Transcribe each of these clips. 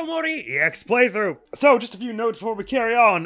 OMORI EX playthrough. So, just a few notes before we carry on.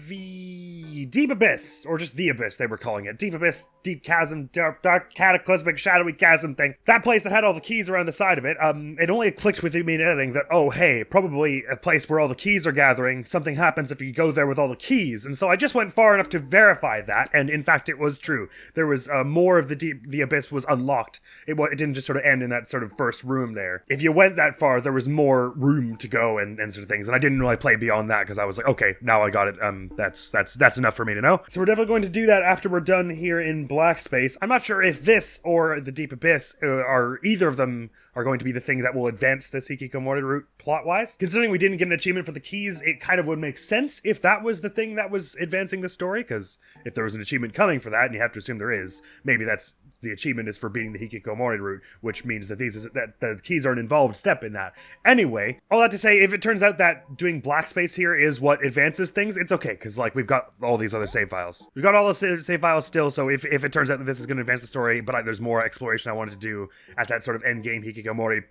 The Deep Abyss, or just the Abyss, they were calling it. Deep Abyss, Deep Chasm, Dark Cataclysmic, Shadowy Chasm thing. That place that had all the keys around the side of it, it only clicked with me in editing that, oh, hey, probably a place where all the keys are gathering. Something happens if you go there with all the keys. And so I just went far enough to verify that, and in fact, it was true. There was more of the Abyss was unlocked. It didn't just sort of end in that sort of first room there. If you went that far, there was more room to go and sort of things. And I didn't really play beyond that because I was like, okay, now I got it. That's enough for me to know. So we're definitely going to do that after we're done here in Black Space. I'm not sure if this or the Deep Abyss are either of them are going to be the thing that will advance this Hikikomori route plot-wise. Considering we didn't get an achievement for the keys, it kind of would make sense if that was the thing that was advancing the story, because if there was an achievement coming for that, and you have to assume there is, maybe that's the achievement is for beating the Hikikomori route, which means that that the keys are an involved step in that. Anyway, all that to say, if it turns out that doing Black Space here is what advances things, it's okay, because like we've got all these other save files. We've got all the save files still, so if it turns out that this is going to advance the story, but there's more exploration I wanted to do at that sort of endgame Hikikomori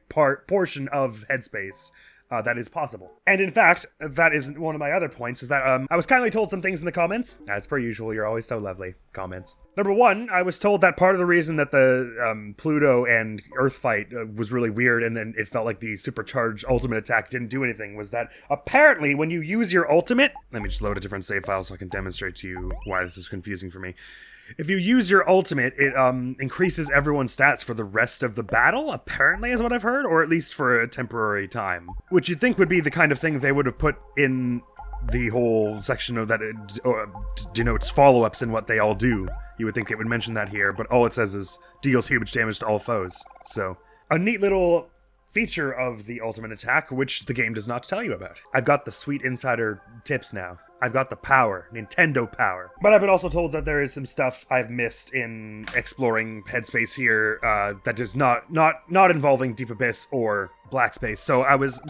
portion of Headspace, that is possible. And in fact, that is one of my other points, is that I was kindly told some things in the comments. As per usual, you're always so lovely. Comments. Number one, I was told that part of the reason that the Pluto and Earth fight was really weird, and then it felt like the supercharged ultimate attack didn't do anything, was that apparently when you use your ultimate... Let me just load a different save file so I can demonstrate to you why this is confusing for me. If you use your ultimate, it increases everyone's stats for the rest of the battle, apparently is what I've heard, or at least for a temporary time. Which you'd think would be the kind of thing they would have put in the whole section of that it denotes follow-ups and what they all do. You would think it would mention that here, but all it says is deals huge damage to all foes. So, a neat little feature of the ultimate attack, which the game does not tell you about. I've got the sweet insider tips now. I've got the power, Nintendo power. But I've been also told that there is some stuff I've missed in exploring Headspace here that is not involving Deep Abyss or Black Space. So I was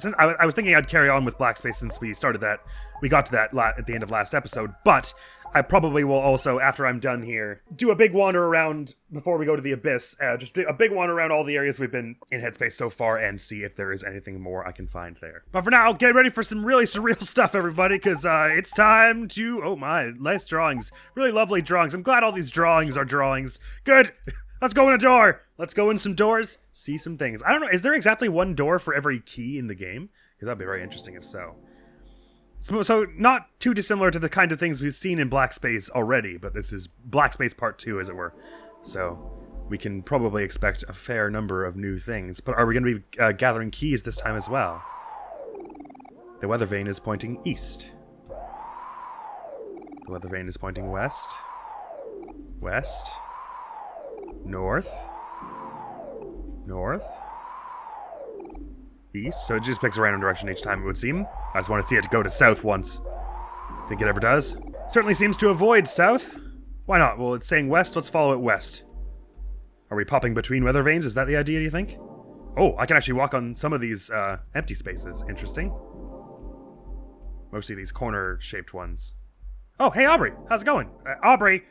thinking I'd carry on with Black Space since we got to that at the end of last episode. But I probably will also, after I'm done here, do a big wander around before we go to the Abyss. Just a big wander around all the areas we've been in Headspace so far and see if there is anything more I can find there. But for now, get ready for some really surreal stuff, everybody, because it's time to... Oh my, nice drawings. Really lovely drawings. I'm glad all these drawings are drawings. Good. Let's go in a door. Let's go in some doors, see some things. I don't know, is there exactly one door for every key in the game? Because that'd be very interesting if so. So not too dissimilar to the kind of things we've seen in Black Space already, but this is Black Space Part 2, as it were. So we can probably expect a fair number of new things. But are we going to be gathering keys this time as well? The weather vane is pointing east. The weather vane is pointing west. West. North. North. East. So it just picks a random direction each time, it would seem. I just want to see it go to south once. Think it ever does? Certainly seems to avoid south. Why not? Well, it's saying west, let's follow it west. Are we popping between weather vanes? Is that the idea, do you think? Oh, I can actually walk on some of these empty spaces. Interesting. Mostly these corner-shaped ones. Oh, hey, Aubrey. How's it going? Aubrey!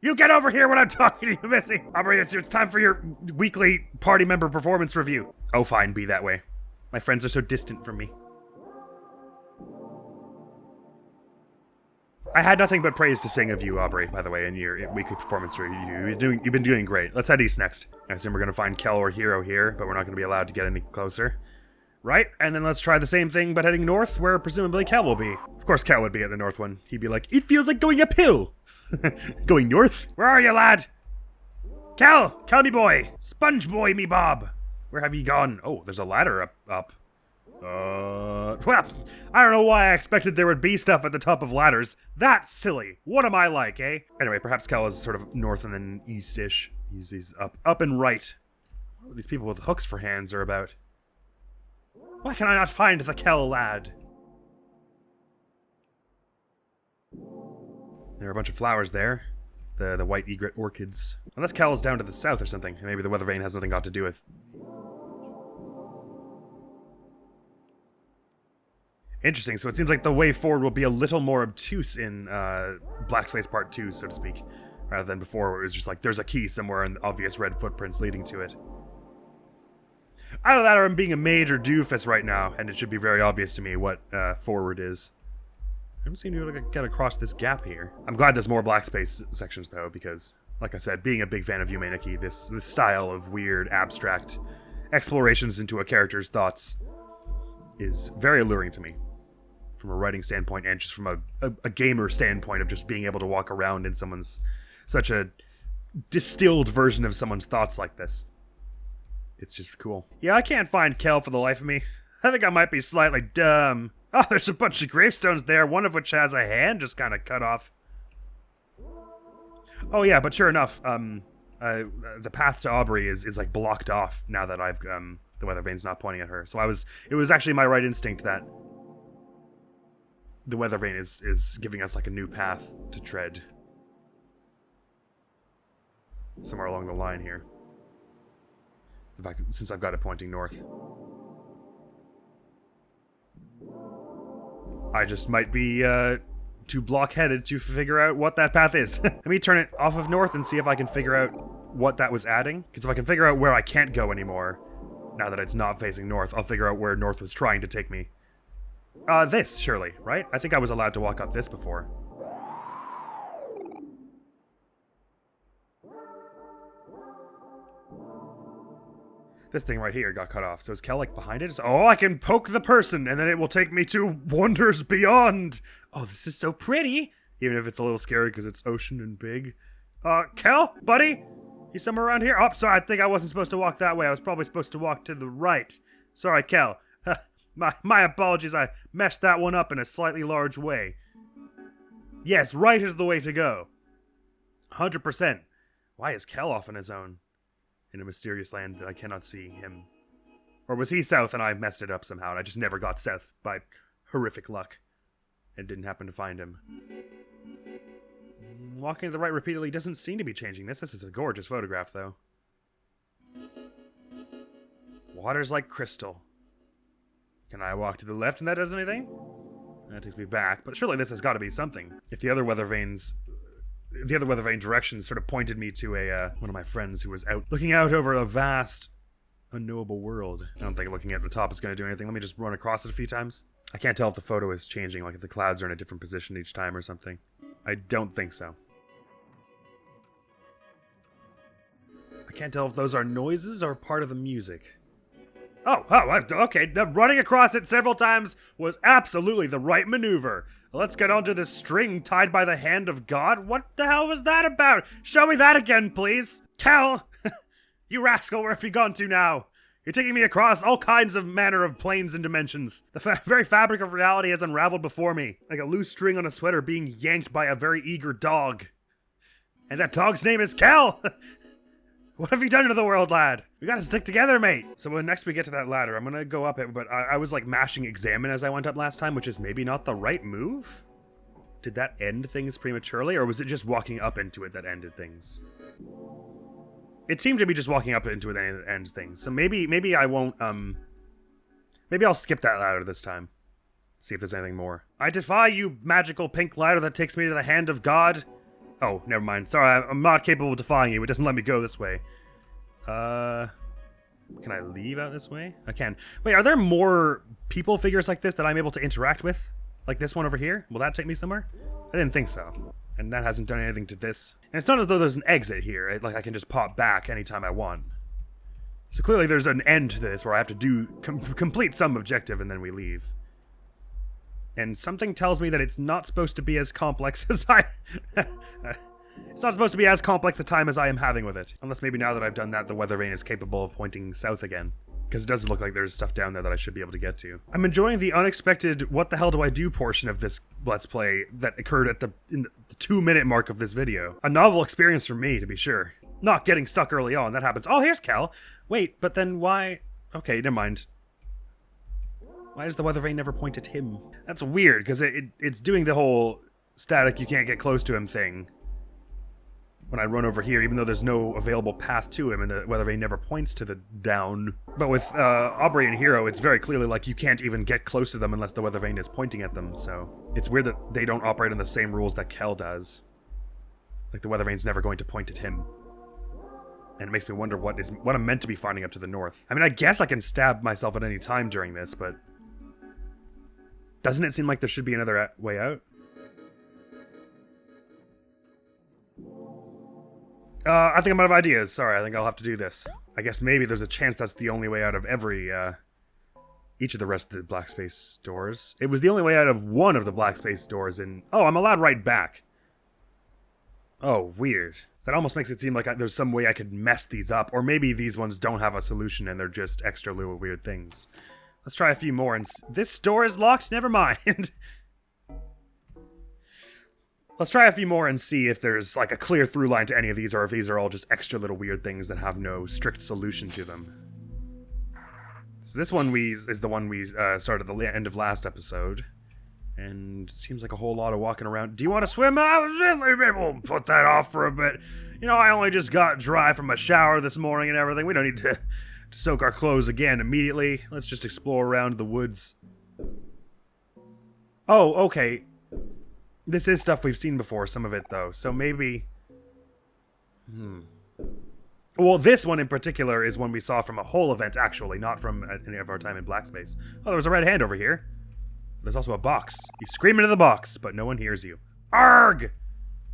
You get over here when I'm talking to you, Missy! Aubrey, it's time for your weekly party member performance review. Oh, fine, be that way. My friends are so distant from me. I had nothing but praise to sing of you, Aubrey, by the way, in your weekly performance review. You've been doing great. Let's head east next. I assume we're going to find Kel or Hero here, but we're not going to be allowed to get any closer. Right? And then let's try the same thing, but heading north, where presumably Kel will be. Of course, Kel would be at the north one. He'd be like, it feels like going uphill. Going north? Where are you, lad? Kel me boy! Sponge boy me bob! Where have you gone? Oh, there's a ladder up. Well, I don't know why I expected there would be stuff at the top of ladders. That's silly. What am I like, eh? Anyway, perhaps Kel is sort of north and then east-ish. He's up and right. What are these people with hooks for hands are about? Why can I not find the Kel lad? There are a bunch of flowers there. The white egret orchids. Unless Kel is down to the south or something. Maybe the weather vane has nothing got to do with. Interesting, so it seems like the way forward will be a little more obtuse in Black Space Part 2, so to speak. Rather than before, where it was just like, there's a key somewhere and obvious red footprints leading to it. Either that or I'm being a major doofus right now, and it should be very obvious to me what forward is. I haven't seem to be able to get across this gap here. I'm glad there's more black space sections, though, because, like I said, being a big fan of Yume Nikki, this style of weird, abstract explorations into a character's thoughts is very alluring to me. From a writing standpoint, and just from a gamer standpoint of just being able to walk around in such a distilled version of someone's thoughts like this. It's just cool. Yeah, I can't find Kel for the life of me. I think I might be slightly dumb. Oh, there's a bunch of gravestones there, one of which has a hand just kind of cut off. Oh yeah, but sure enough, the path to Aubrey is like blocked off now that I've the weather vane's not pointing at her. So it was actually my right instinct that the weather vane is giving us like a new path to tread somewhere along the line here. In fact, since I've got it pointing north. I just might be too blockheaded to figure out what that path is. Let me turn it off of north and see if I can figure out what that was adding. Because if I can figure out where I can't go anymore, now that it's not facing north, I'll figure out where north was trying to take me. This, surely, right? I think I was allowed to walk up this before. This thing right here got cut off. So is Kel, like, behind it? Oh, I can poke the person, and then it will take me to wonders beyond. Oh, this is so pretty. Even if it's a little scary because it's ocean and big. Kel, buddy? You somewhere around here? Oh, sorry, I think I wasn't supposed to walk that way. I was probably supposed to walk to the right. Sorry, Kel. My apologies, I messed that one up in a slightly large way. Yes, right is the way to go. 100%. Why is Kel off on his own? In a mysterious land that I cannot see him. Or was he south and I messed it up somehow and I just never got south by horrific luck and didn't happen to find him. Walking to the right repeatedly doesn't seem to be changing this. This is a gorgeous photograph, though. Water's like crystal. Can I walk to the left and that does anything? That takes me back, but surely this has got to be something. If the other weather vane directions sort of pointed me to one of my friends who was out looking out over a vast, unknowable world. I don't think looking at the top is going to do anything. Let me just run across it a few times. I can't tell if the photo is changing, like if the clouds are in a different position each time or something. I don't think so. I can't tell if those are noises or part of the music. Okay, running across it several times was absolutely the right maneuver. Let's get onto this string tied by the hand of God. What the hell was that about? Show me that again, please. Cal, you rascal, where have you gone to now? You're taking me across all kinds of manner of planes and dimensions. The very fabric of reality has unraveled before me, like a loose string on a sweater being yanked by a very eager dog. And that dog's name is Cal! What have you done to the world, lad? We gotta stick together, mate. So when next we get to that ladder, I'm gonna go up it, but I was like mashing examine as I went up last time, which is maybe not the right move? Did that end things prematurely, or was it just walking up into it that ended things? It seemed to be just walking up into it that ends things. So maybe I won't, maybe I'll skip that ladder this time. See if there's anything more. I defy you, magical pink ladder that takes me to the hand of God. Oh, never mind. Sorry, I'm not capable of defying you. It doesn't let me go this way. Can I leave out this way? I can. Wait, are there more people figures like this that I'm able to interact with? Like this one over here? Will that take me somewhere? I didn't think so. And that hasn't done anything to this. And it's not as though there's an exit here. Like I can just pop back anytime I want. So clearly there's an end to this where I have to do complete some objective and then we leave. And something tells me that it's not supposed to be as complex as it's not supposed to be as complex a time as I am having with it. Unless maybe now that I've done that, the weather vane is capable of pointing south again. Because it does look like there's stuff down there that I should be able to get to. I'm enjoying the unexpected what the hell do I do portion of this Let's Play that occurred at in the 2-minute mark of this video. A novel experience for me, to be sure. Not getting stuck early on, that happens. Oh, here's Cal. Wait, but then why? Okay, never mind. Why does the weather vane never point at him? That's weird, because it's doing the whole static you can't get close to him thing. When I run over here, even though there's no available path to him and the weather vane never points to the down. But with Aubrey and Hero, it's very clearly like you can't even get close to them unless the weather vane is pointing at them, so it's weird that they don't operate on the same rules that Kel does. Like the weather vane's never going to point at him. And it makes me wonder what I'm meant to be finding up to the north. I mean, I guess I can stab myself at any time during this, but doesn't it seem like there should be another way out? I think I'm out of ideas. Sorry, I think I'll have to do this. I guess maybe there's a chance that's the only way out of each of the rest of the black space doors. It was the only way out of one of the black space doors in... Oh, I'm allowed right back. Oh, weird. That almost makes it seem like there's some way I could mess these up. Or maybe these ones don't have a solution and they're just extra little weird things. Let's try a few more and... This door is locked? Never mind. Let's try a few more and see if there's like a clear through line to any of these or if these are all just extra little weird things that have no strict solution to them. So this one is the one we started at the end of last episode. And it seems like a whole lot of walking around. Do you want to swim? Maybe we'll put that off for a bit. You know, I only just got dry from a shower this morning and everything. We don't need to soak our clothes again immediately. Let's just explore around the woods. Oh, okay. This is stuff we've seen before, some of it though. So maybe... Well, this one in particular is one we saw from a whole event, actually, not from any of our time in Black Space. Oh, there was a red hand over here. There's also a box. You scream into the box, but no one hears you. Arg!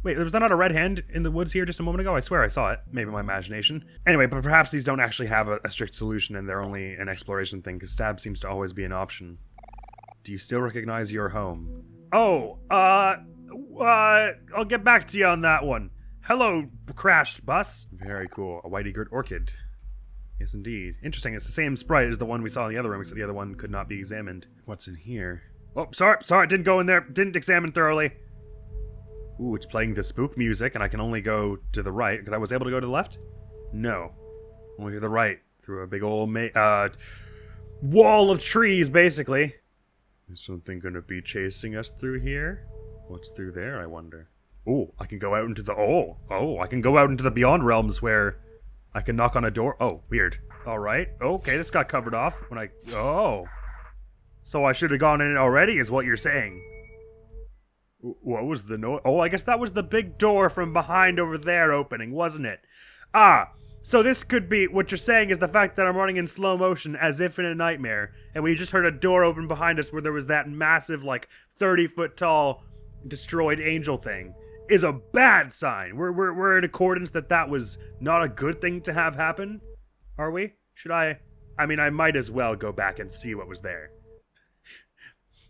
Wait, was there not a red hand in the woods here just a moment ago? I swear I saw it. Maybe my imagination. Anyway, but perhaps these don't actually have a strict solution and they're only an exploration thing, because stab seems to always be an option. Do you still recognize your home? Oh, I'll get back to you on that one. Hello, crashed bus. Very cool. A whitey girt orchid. Yes, indeed. Interesting. It's the same sprite as the one we saw in the other room, except the other one could not be examined. What's in here? Oh, sorry, didn't go in there. Didn't examine thoroughly. Ooh, it's playing the spook music, and I can only go to the right. Because I was able to go to the left? No. Only to the right. Through a big old wall of trees, basically. Is something gonna be chasing us through here? What's through there, I wonder? Oh, I can go out into the... I can go out into the Beyond Realms where I can knock on a door. Oh, weird. Alright. Okay, this got covered off when I... Oh. So I should have gone in already, is what you're saying. What was the noise? Oh, I guess that was the big door from behind over there opening, wasn't it? Ah, so this could be... What you're saying is the fact that I'm running in slow motion as if in a nightmare, and we just heard a door open behind us where there was that massive, like, 30-foot tall destroyed angel thing, is a bad sign. We're in accordance that was not a good thing to have happen? Are we? Should I mean, I might as well go back and see what was there.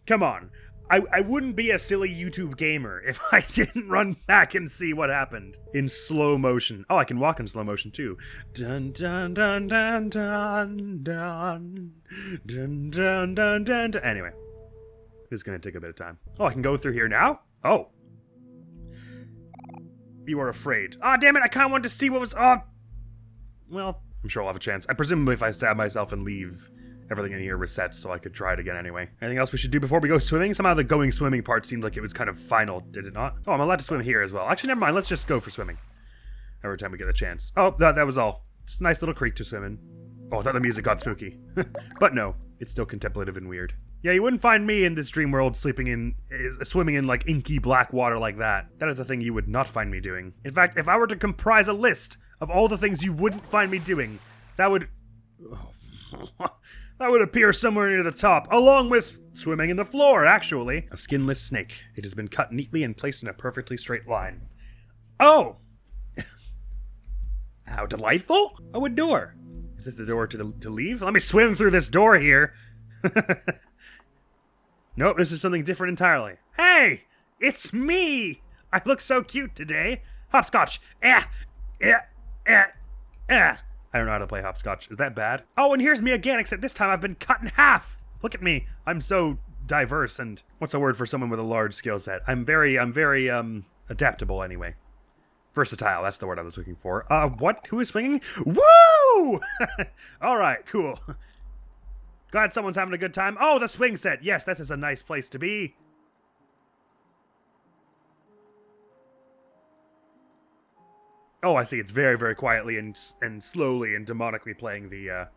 Come on. I wouldn't be a silly YouTube gamer if I didn't run back and see what happened in slow motion. Oh, I can walk in slow motion too. Dun dun dun dun dun dun dun dun dun dun. Anyway, this is gonna take a bit of time. Oh, I can go through here now? Oh. You are afraid. Ah, damn it, I kinda wanted to see what was up. Well, I'm sure I'll have a chance. I presumably if I stab myself and leave, everything in here resets, so I could try it again anyway. Anything else we should do before we go swimming? Somehow the going swimming part seemed like it was kind of final, did it not? Oh, I'm allowed to swim here as well. Actually, never mind, let's just go for swimming. Every time we get a chance. Oh, that was all. It's a nice little creek to swim in. Oh, I thought the music got spooky. But no, it's still contemplative and weird. Yeah, you wouldn't find me in this dream world swimming in like inky black water like that. That is a thing you would not find me doing. In fact, if I were to comprise a list of all the things you wouldn't find me doing, that would... that would appear somewhere near the top, along with swimming in the floor, actually. A skinless snake. It has been cut neatly and placed in a perfectly straight line. Oh! How delightful! Oh, a door. Is this the door to leave? Let me swim through this door here. Nope, this is something different entirely. Hey! It's me! I look so cute today. Hopscotch. I don't know how to play hopscotch. Is that bad? Oh, and here's me again, except this time I've been cut in half. Look at me. I'm so diverse and... What's a word for someone with a large skill set? I'm very, adaptable anyway. Versatile, that's the word I was looking for. What? Who is swinging? Woo! Alright, cool. Glad someone's having a good time. Oh, the swing set. Yes, this is a nice place to be. Oh, I see. It's very, very quietly and slowly and demonically playing the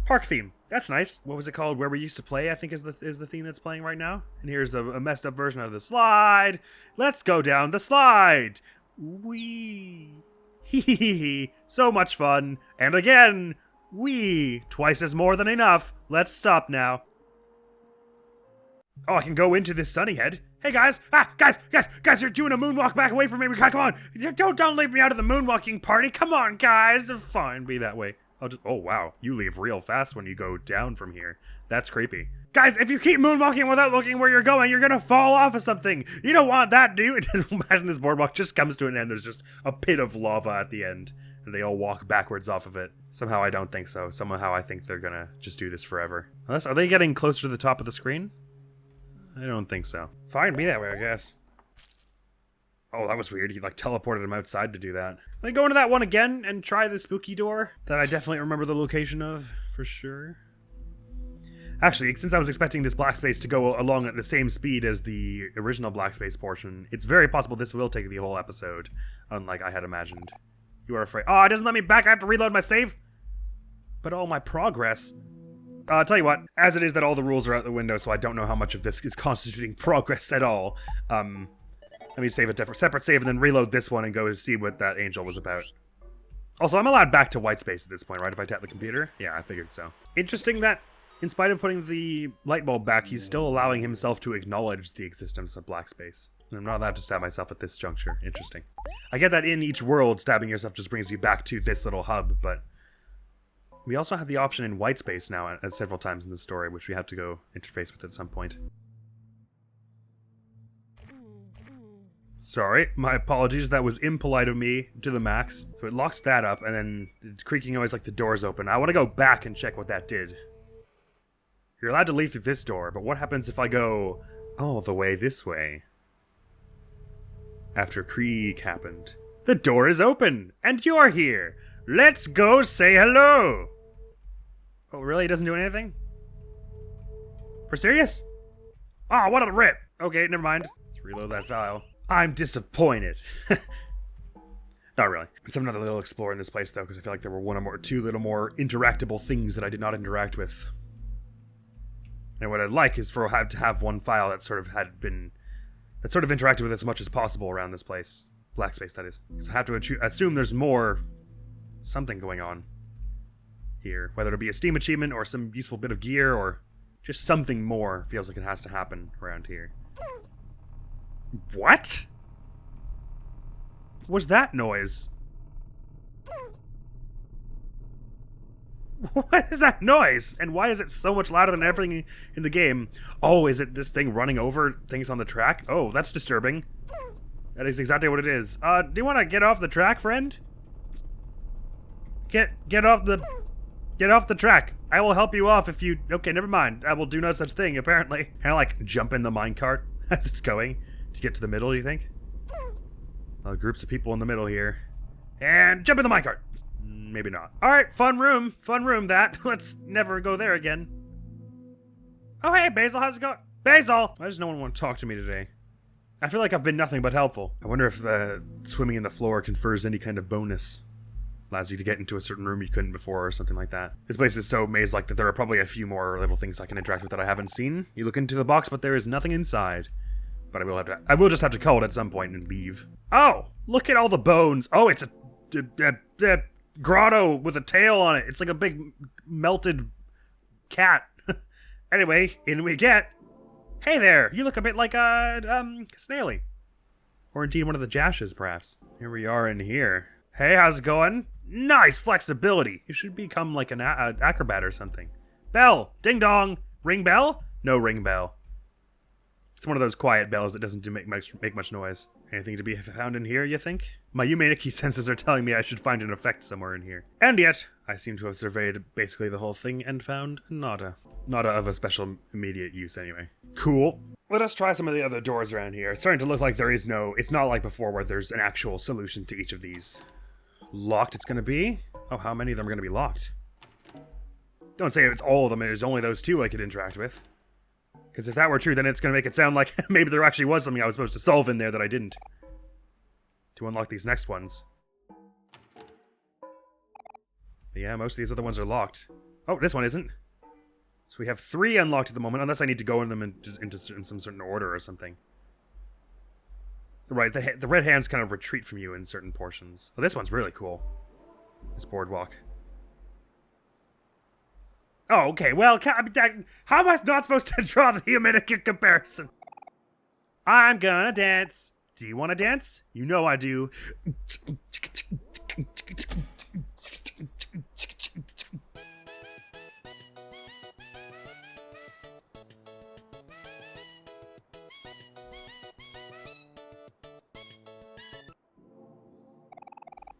park theme. That's nice. What was it called? Where We Used to Play, I think is the theme that's playing right now. And here's a messed up version of the slide. Let's go down the slide. Wee. Hee hee hee hee. So much fun. And again, wee. Twice as more than enough. Let's stop now. Oh, I can go into this sunny head. Hey guys! Guys, you're doing a moonwalk back away from me. Come on! Don't leave me out of the moonwalking party. Come on, guys! Fine, be that way. Oh wow, you leave real fast when you go down from here. That's creepy. Guys, if you keep moonwalking without looking where you're going, you're gonna fall off of something. You don't want that, do you? Imagine this boardwalk just comes to an end. There's just a pit of lava at the end. And they all walk backwards off of it. Somehow I don't think so. Somehow I think they're gonna just do this forever. Unless, are they getting closer to the top of the screen? I don't think so. Fine, be that way, I guess. Oh, that was weird. He, like, teleported him outside to do that. Let me go into that one again and try the spooky door that I definitely remember the location of, for sure. Actually, since I was expecting this black space to go along at the same speed as the original black space portion, it's very possible this will take the whole episode, unlike I had imagined. You are afraid. Oh, it doesn't let me back. I have to reload my save? But all my progress... I'll tell you what, as it is that all the rules are out the window, so I don't know how much of this is constituting progress at all. Let me save a separate save and then reload this one and go to see what that angel was about. Also, I'm allowed back to white space at this point, right, if I tap the computer? Yeah, I figured so. Interesting that, in spite of putting the light bulb back, he's still allowing himself to acknowledge the existence of black space. And I'm not allowed to stab myself at this juncture. Interesting. I get that in each world, stabbing yourself just brings you back to this little hub, but... we also have the option in white space now several times in the story, which we have to go interface with at some point. Sorry, my apologies, that was impolite of me to the max. So it locks that up, and then it's creaking noise like the door's open. I want to go back and check what that did. You're allowed to leave through this door, but what happens if I go all the way this way? After Creek happened. The door is open, and you're here! Let's go say hello! Oh, really? It doesn't do anything? For serious? Oh, what a rip! Okay, never mind. Let's reload that file. I'm disappointed. Not really. Let's have another little explore in this place, though, because I feel like there were two little more interactable things that I did not interact with. And what I'd like is for to have one file that sort of interacted with as much as possible around this place. Black space, that is. So I have to assume there's more... something going on here, whether it be a Steam achievement or some useful bit of gear or just something more feels like it has to happen around here. What? Was that noise? What is that noise? And why is it so much louder than everything in the game? Oh, is it this thing running over things on the track? Oh, that's disturbing. That is exactly what it is. Do you want to get off the track, friend? Get off the track. I will help you off if you... Okay, never mind. I will do no such thing, apparently. Can I, like, jump in the minecart as it's going to get to the middle, do you think? Groups of people in the middle here. And jump in the minecart. Maybe not. Alright, fun room, that. Let's never go there again. Oh, hey, Basil, how's it going? Basil! Why does no one want to talk to me today? I feel like I've been nothing but helpful. I wonder if swimming in the floor confers any kind of bonus. Allows you to get into a certain room you couldn't before or something like that. This place is so maze-like that there are probably a few more little things I can interact with that I haven't seen. You look into the box, but there is nothing inside. But I will just have to call it at some point and leave. Oh! Look at all the bones! Oh, it's a grotto with a tail on it. It's like a big melted cat. Anyway, in we get. Hey there! You look a bit like a, Snaily. Or indeed one of the Jashes, perhaps. Here we are in here. Hey, how's it going? Nice flexibility. You should become like an acrobat or something. Bell! Ding dong! Ring bell? No ring bell. It's one of those quiet bells that doesn't make much noise. Anything to be found in here, you think? My Yumeniki senses are telling me I should find an effect somewhere in here. And yet, I seem to have surveyed basically the whole thing and found nada. Nada of a special immediate use anyway. Cool. Let us try some of the other doors around here. It's starting to look like there is no... It's not like before where there's an actual solution to each of these. Locked it's gonna be? Oh, how many of them are gonna be locked? Don't say it's all of them, there's only those two I could interact with. Because if that were true, then it's gonna make it sound like maybe there actually was something I was supposed to solve in there that I didn't. To unlock these next ones. But yeah, most of these other ones are locked. Oh, this one isn't. So we have 3 unlocked at the moment, unless I need to go in them in some certain order or something. Right, the red hands kind of retreat from you in certain portions. Oh, this one's really cool. This boardwalk. Oh, okay, well, how am I not supposed to draw the human comparison? I'm gonna dance. Do you want to dance? You know I do.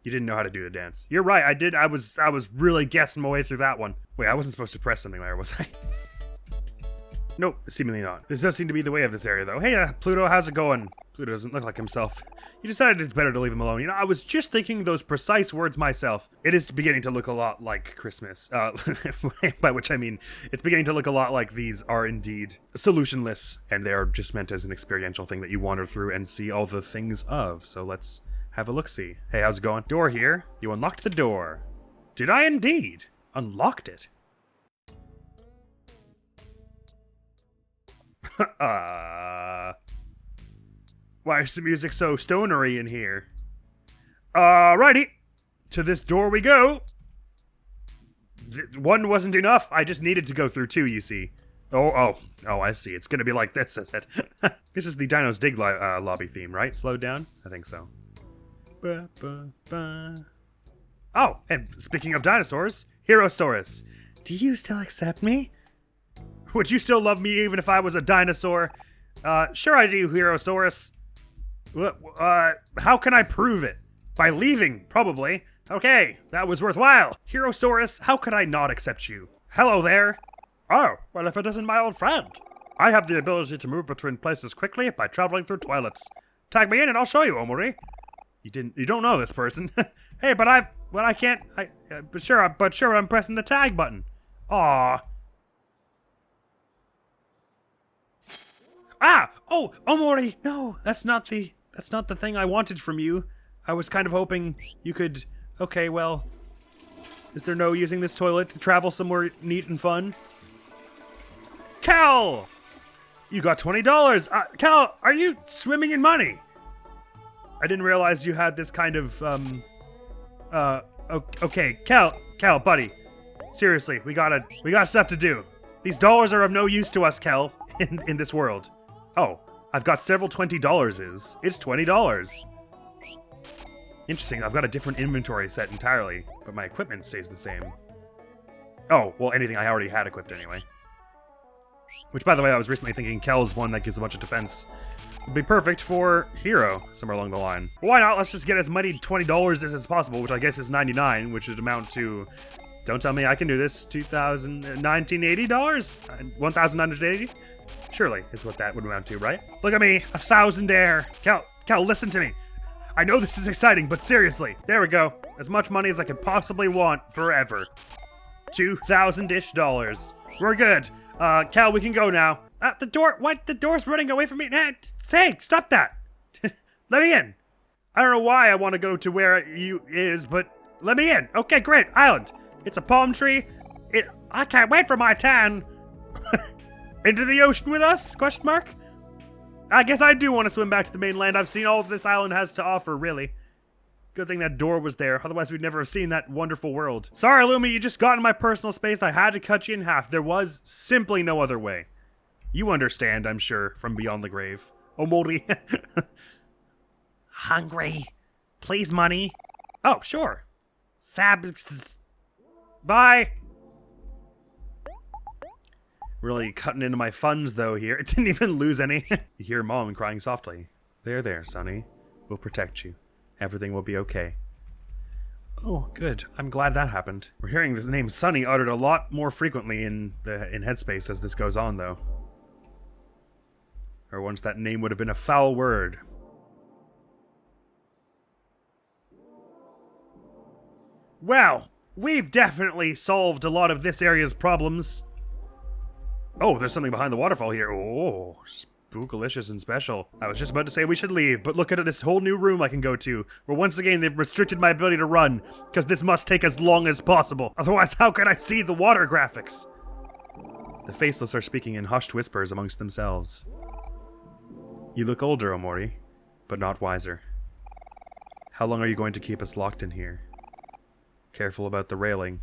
You didn't know how to do the dance. You're right, I did. I was really guessing my way through that one. Wait, I wasn't supposed to press something there, was I? Nope, seemingly not. This does seem to be the way of this area, though. Hey, Pluto, how's it going? Pluto doesn't look like himself. You decided it's better to leave him alone. You know, I was just thinking those precise words myself. It is beginning to look a lot like Christmas. By which I mean, it's beginning to look a lot like these are indeed solutionless, and they are just meant as an experiential thing that you wander through and see all the things of. So let's have a look-see. Hey, how's it going? Door here. You unlocked the door. Did I indeed? Unlocked it. Why is the music so stonery in here? Alrighty. To this door we go. One wasn't enough. I just needed to go through two, you see. Oh, I see. It's gonna be like this, is it? This is the Dino's Dig lobby theme, right? Slowed down? I think so. Ba, ba, ba. Oh, and speaking of dinosaurs, Herosaurus. Do you still accept me? Would you still love me even if I was a dinosaur? Sure I do, Herosaurus. How can I prove it? By leaving, probably. Okay, that was worthwhile. Herosaurus, how could I not accept you? Hello there. Oh, well, if it isn't my old friend. I have the ability to move between places quickly by traveling through toilets. Tag me in and I'll show you, OMORI. You don't know this person. Hey, but I can't, but sure, I'm pressing the tag button. Aw. Oh, OMORI, no, that's not the thing I wanted from you. I was kind of hoping you could, okay, well, is there no using this toilet to travel somewhere neat and fun? Cal! You got $20. Cal, are you swimming in money? I didn't realize you had this kind of, okay, Cal, buddy. Seriously, we got stuff to do. These dollars are of no use to us, Cal, in this world. Oh, I've got several $20s. It's $20. Interesting, I've got a different inventory set entirely, but my equipment stays the same. Oh, well, anything I already had equipped anyway. Which, by the way, I was recently thinking Kel's one that gives a bunch of defense would be perfect for Hero, somewhere along the line. Why not? Let's just get as many $20 as possible, which I guess is 99, which would amount to, don't tell me I can do this, $1980? $1,980? Surely is what that would amount to, right? Look at me, 1,000 air. Cal, listen to me. I know this is exciting, but seriously, there we go. As much money as I could possibly want forever. $2,000-ish. We're good. Cal, we can go now. The door, what? The door's running away from me. Hey, stop that. Let me in. I don't know why I want to go to where you is, but let me in. Okay, great. Island. It's a palm tree. I can't wait for my tan. Into the ocean with us? Question mark? I guess I do want to swim back to the mainland. I've seen all this island has to offer, really. Good thing that door was there, otherwise we'd never have seen that wonderful world. Sorry, Lumi, you just got in my personal space. I had to cut you in half. There was simply no other way. You understand, I'm sure, from beyond the grave. OMORI. Hungry. Please, money. Oh, sure. Fabs. Bye. Really cutting into my funds, though, here. It didn't even lose any. You hear Mom crying softly. There, Sonny. We'll protect you. Everything will be okay. Oh, good. I'm glad that happened. We're hearing the name Sonny uttered a lot more frequently in Headspace as this goes on, though. Or once that name would have been a foul word. Well, we've definitely solved a lot of this area's problems. Oh, there's something behind the waterfall here. Oh, spookalicious and special. I was just about to say we should leave, but look at this whole new room I can go to, where once again they've restricted my ability to run, because this must take as long as possible. Otherwise, how can I see the water graphics? The faceless are speaking in hushed whispers amongst themselves. You look older, OMORI, but not wiser. How long are you going to keep us locked in here? Careful about the railing.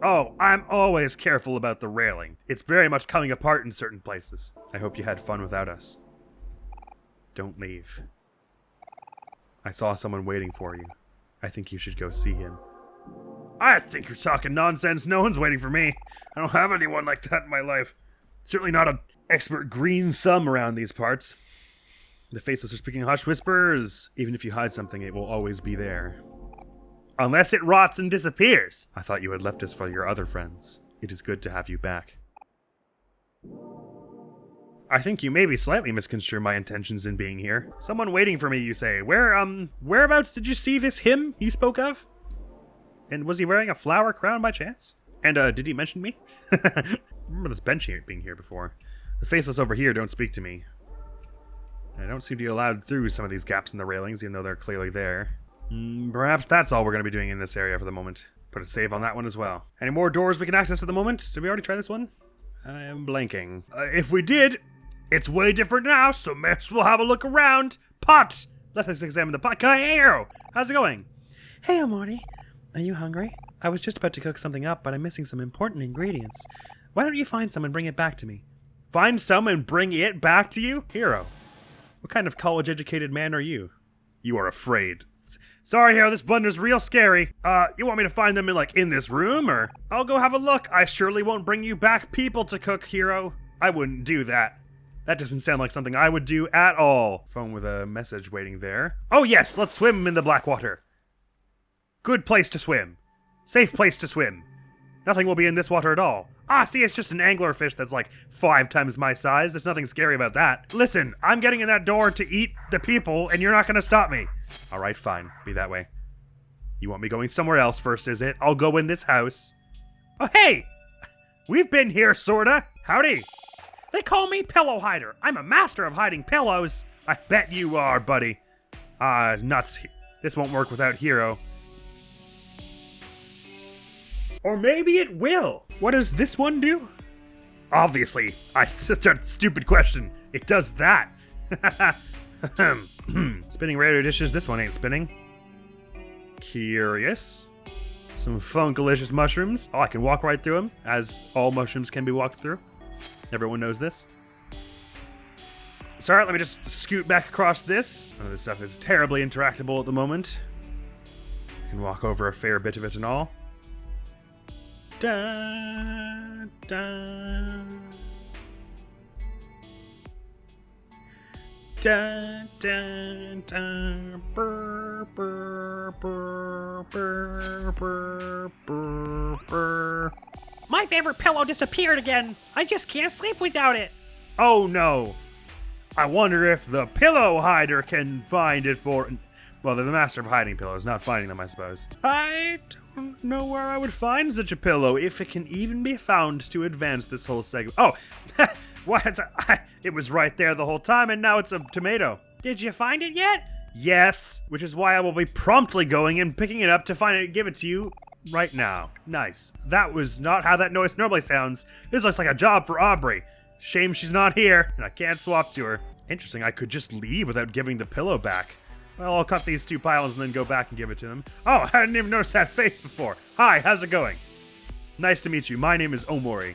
Oh, I'm always careful about the railing. It's very much coming apart in certain places. I hope you had fun without us. Don't leave. I saw someone waiting for you. I think you should go see him. I think you're talking nonsense. No one's waiting for me. I don't have anyone like that in my life. Certainly not an expert green thumb around these parts. The faceless are speaking hushed whispers. Even if you hide something, it will always be there. Unless it rots and disappears. I thought you had left us for your other friends. It is good to have you back. I think you maybe slightly misconstrue my intentions in being here. Someone waiting for me, you say. Whereabouts did you see this him you spoke of? And was he wearing a flower crown by chance? And, did he mention me? I remember this bench here being here before. The faceless over here don't speak to me. I don't seem to be allowed through some of these gaps in the railings, even though they're clearly there. Perhaps that's all we're going to be doing in this area for the moment. Put a save on that one as well. Any more doors we can access at the moment? Did we already try this one? I am blanking. If we did, it's way different now, so may as well have a look around. Pot! Let us examine the pot. Hey, Arrow! How's it going? Hey, OMORI. Are you hungry? I was just about to cook something up, but I'm missing some important ingredients. Why don't you find some and bring it back to me? Find some and bring it back to you? Hero, what kind of college-educated man are you? You are afraid. Sorry, Hero, this blunder's real scary. You want me to find them in this room, or? I'll go have a look. I surely won't bring you back people to cook, Hero. I wouldn't do that. That doesn't sound like something I would do at all. Phone with a message waiting there. Oh yes, let's swim in the black water. Good place to swim. Safe place to swim. Nothing will be in this water at all. Ah, see, it's just an anglerfish that's like 5 times my size. There's nothing scary about that. Listen, I'm getting in that door to eat the people, and you're not gonna stop me. Alright, fine. Be that way. You want me going somewhere else first, is it? I'll go in this house. Oh, hey! We've been here, sorta. Howdy. They call me Pillow Hider. I'm a master of hiding pillows. I bet you are, buddy. Nuts. This won't work without Hero. Or maybe it will. What does this one do? Obviously. Such a stupid question. It does that. Spinning rare dishes. This one ain't spinning. Curious. Some funkalicious mushrooms. Oh, I can walk right through them, as all mushrooms can be walked through. Everyone knows this. Sorry, let me just scoot back across this. None of this stuff is terribly interactable at the moment. You can walk over a fair bit of it and all. Da, da. Da, da, da. Burr, burr, burr, burr, burr, burr, burr. My favorite pillow disappeared again. I just can't sleep without it. Oh no. I wonder if the pillow hider can find it for... Well, they're the master of hiding pillows, not finding them, I suppose. I don't know where I would find such a pillow, if it can even be found to advance this whole segment. Oh, what? It was right there the whole time, and now it's a tomato. Did you find it yet? Yes, which is why I will be promptly going and picking it up to find it and give it to you right now. Nice. That was not how that noise normally sounds. This looks like a job for Aubrey. Shame she's not here, and I can't swap to her. Interesting, I could just leave without giving the pillow back. Well, I'll cut these 2 piles and then go back and give it to them. Oh, I hadn't even noticed that face before. Hi, how's it going? Nice to meet you. My name is OMORI.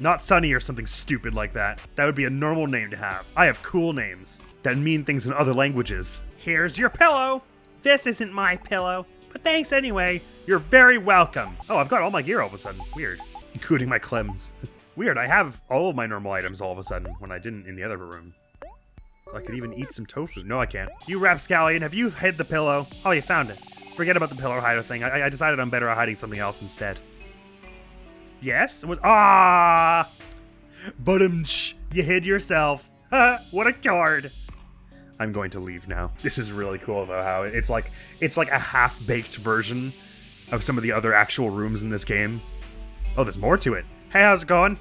Not Sunny or something stupid like that. That would be a normal name to have. I have cool names that mean things in other languages. Here's your pillow. This isn't my pillow, but thanks anyway. You're very welcome. Oh, I've got all my gear all of a sudden. Weird. Including my clems. Weird, I have all of my normal items all of a sudden when I didn't in the other room. So I could even eat some tofu. No, I can't. You rapscallion, have you hid the pillow? Oh, you found it. Forget about the pillow hider thing. I decided I'm better at hiding something else instead. Yes? It was... Ah! But you hid yourself. What a card. I'm going to leave now. This is really cool though, how it's like a half-baked version of some of the other actual rooms in this game. Oh, there's more to it. Hey, how's it going?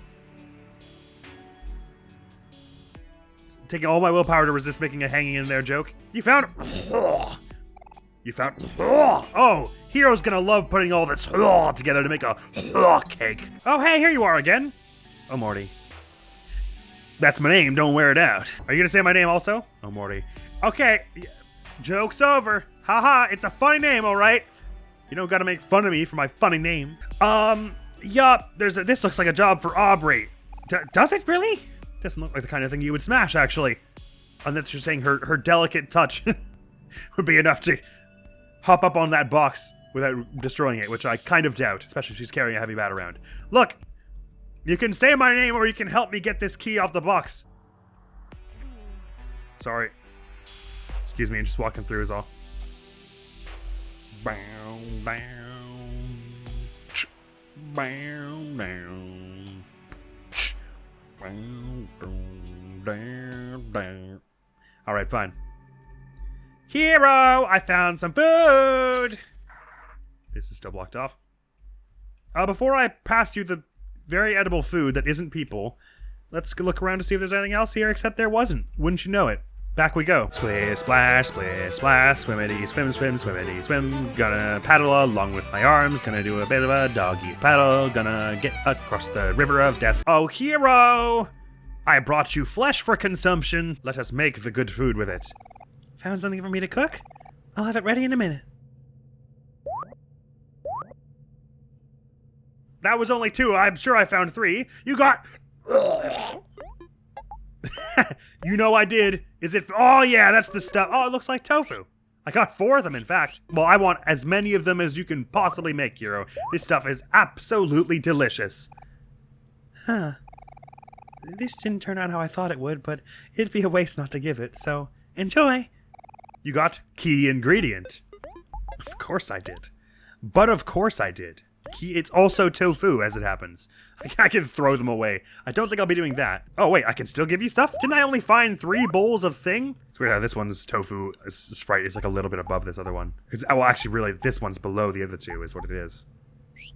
Taking all my willpower to resist making a hanging in there joke. You found... You found... Oh, Hero's gonna love putting all this together to make a cake. Oh, hey, here you are again. OMORI. That's my name, don't wear it out. Are you gonna say my name also? OMORI. Okay, joke's over. Haha, it's a funny name, alright? You don't gotta make fun of me for my funny name. Yup, this looks like a job for Aubrey. Does it really? Doesn't look like the kind of thing you would smash, actually. Unless you're saying her delicate touch would be enough to hop up on that box without destroying it, which I kind of doubt, especially if she's carrying a heavy bat around. Look, you can say my name or you can help me get this key off the box. Sorry. Excuse me, I'm just walking through is all. Bow, bow. Bow, down. Alright, fine. Hero, I found some food! This is still blocked off. Before I pass you the very edible food that isn't people, let's look around to see if there's anything else here, except there wasn't. Wouldn't you know it? Back we go. Splish, splash, swimmity, swim, swimmity, swim. Gonna paddle along with my arms. Gonna do a bit of a doggy paddle. Gonna get across the river of death. Oh, hero! I brought you flesh for consumption. Let us make the good food with it. Found something for me to cook? I'll have it ready in a minute. That was only 2. I'm sure I found 3. You got... You know I did. Is it... Oh, yeah, that's the stuff. Oh, it looks like tofu. I got 4 of them, in fact. Well, I want as many of them as you can possibly make, hero. This stuff is absolutely delicious. Huh. This didn't turn out how I thought it would, but it'd be a waste not to give it, so enjoy. You got key ingredient. Of course I did. But of course I did. It's also tofu, as it happens. I can throw them away. I don't think I'll be doing that. Oh, wait, I can still give you stuff? Didn't I only find 3 bowls of thing? It's weird how this one's tofu Sprite is like a little bit above this other one. Because, well, actually, really, this one's below the other 2 is what it is.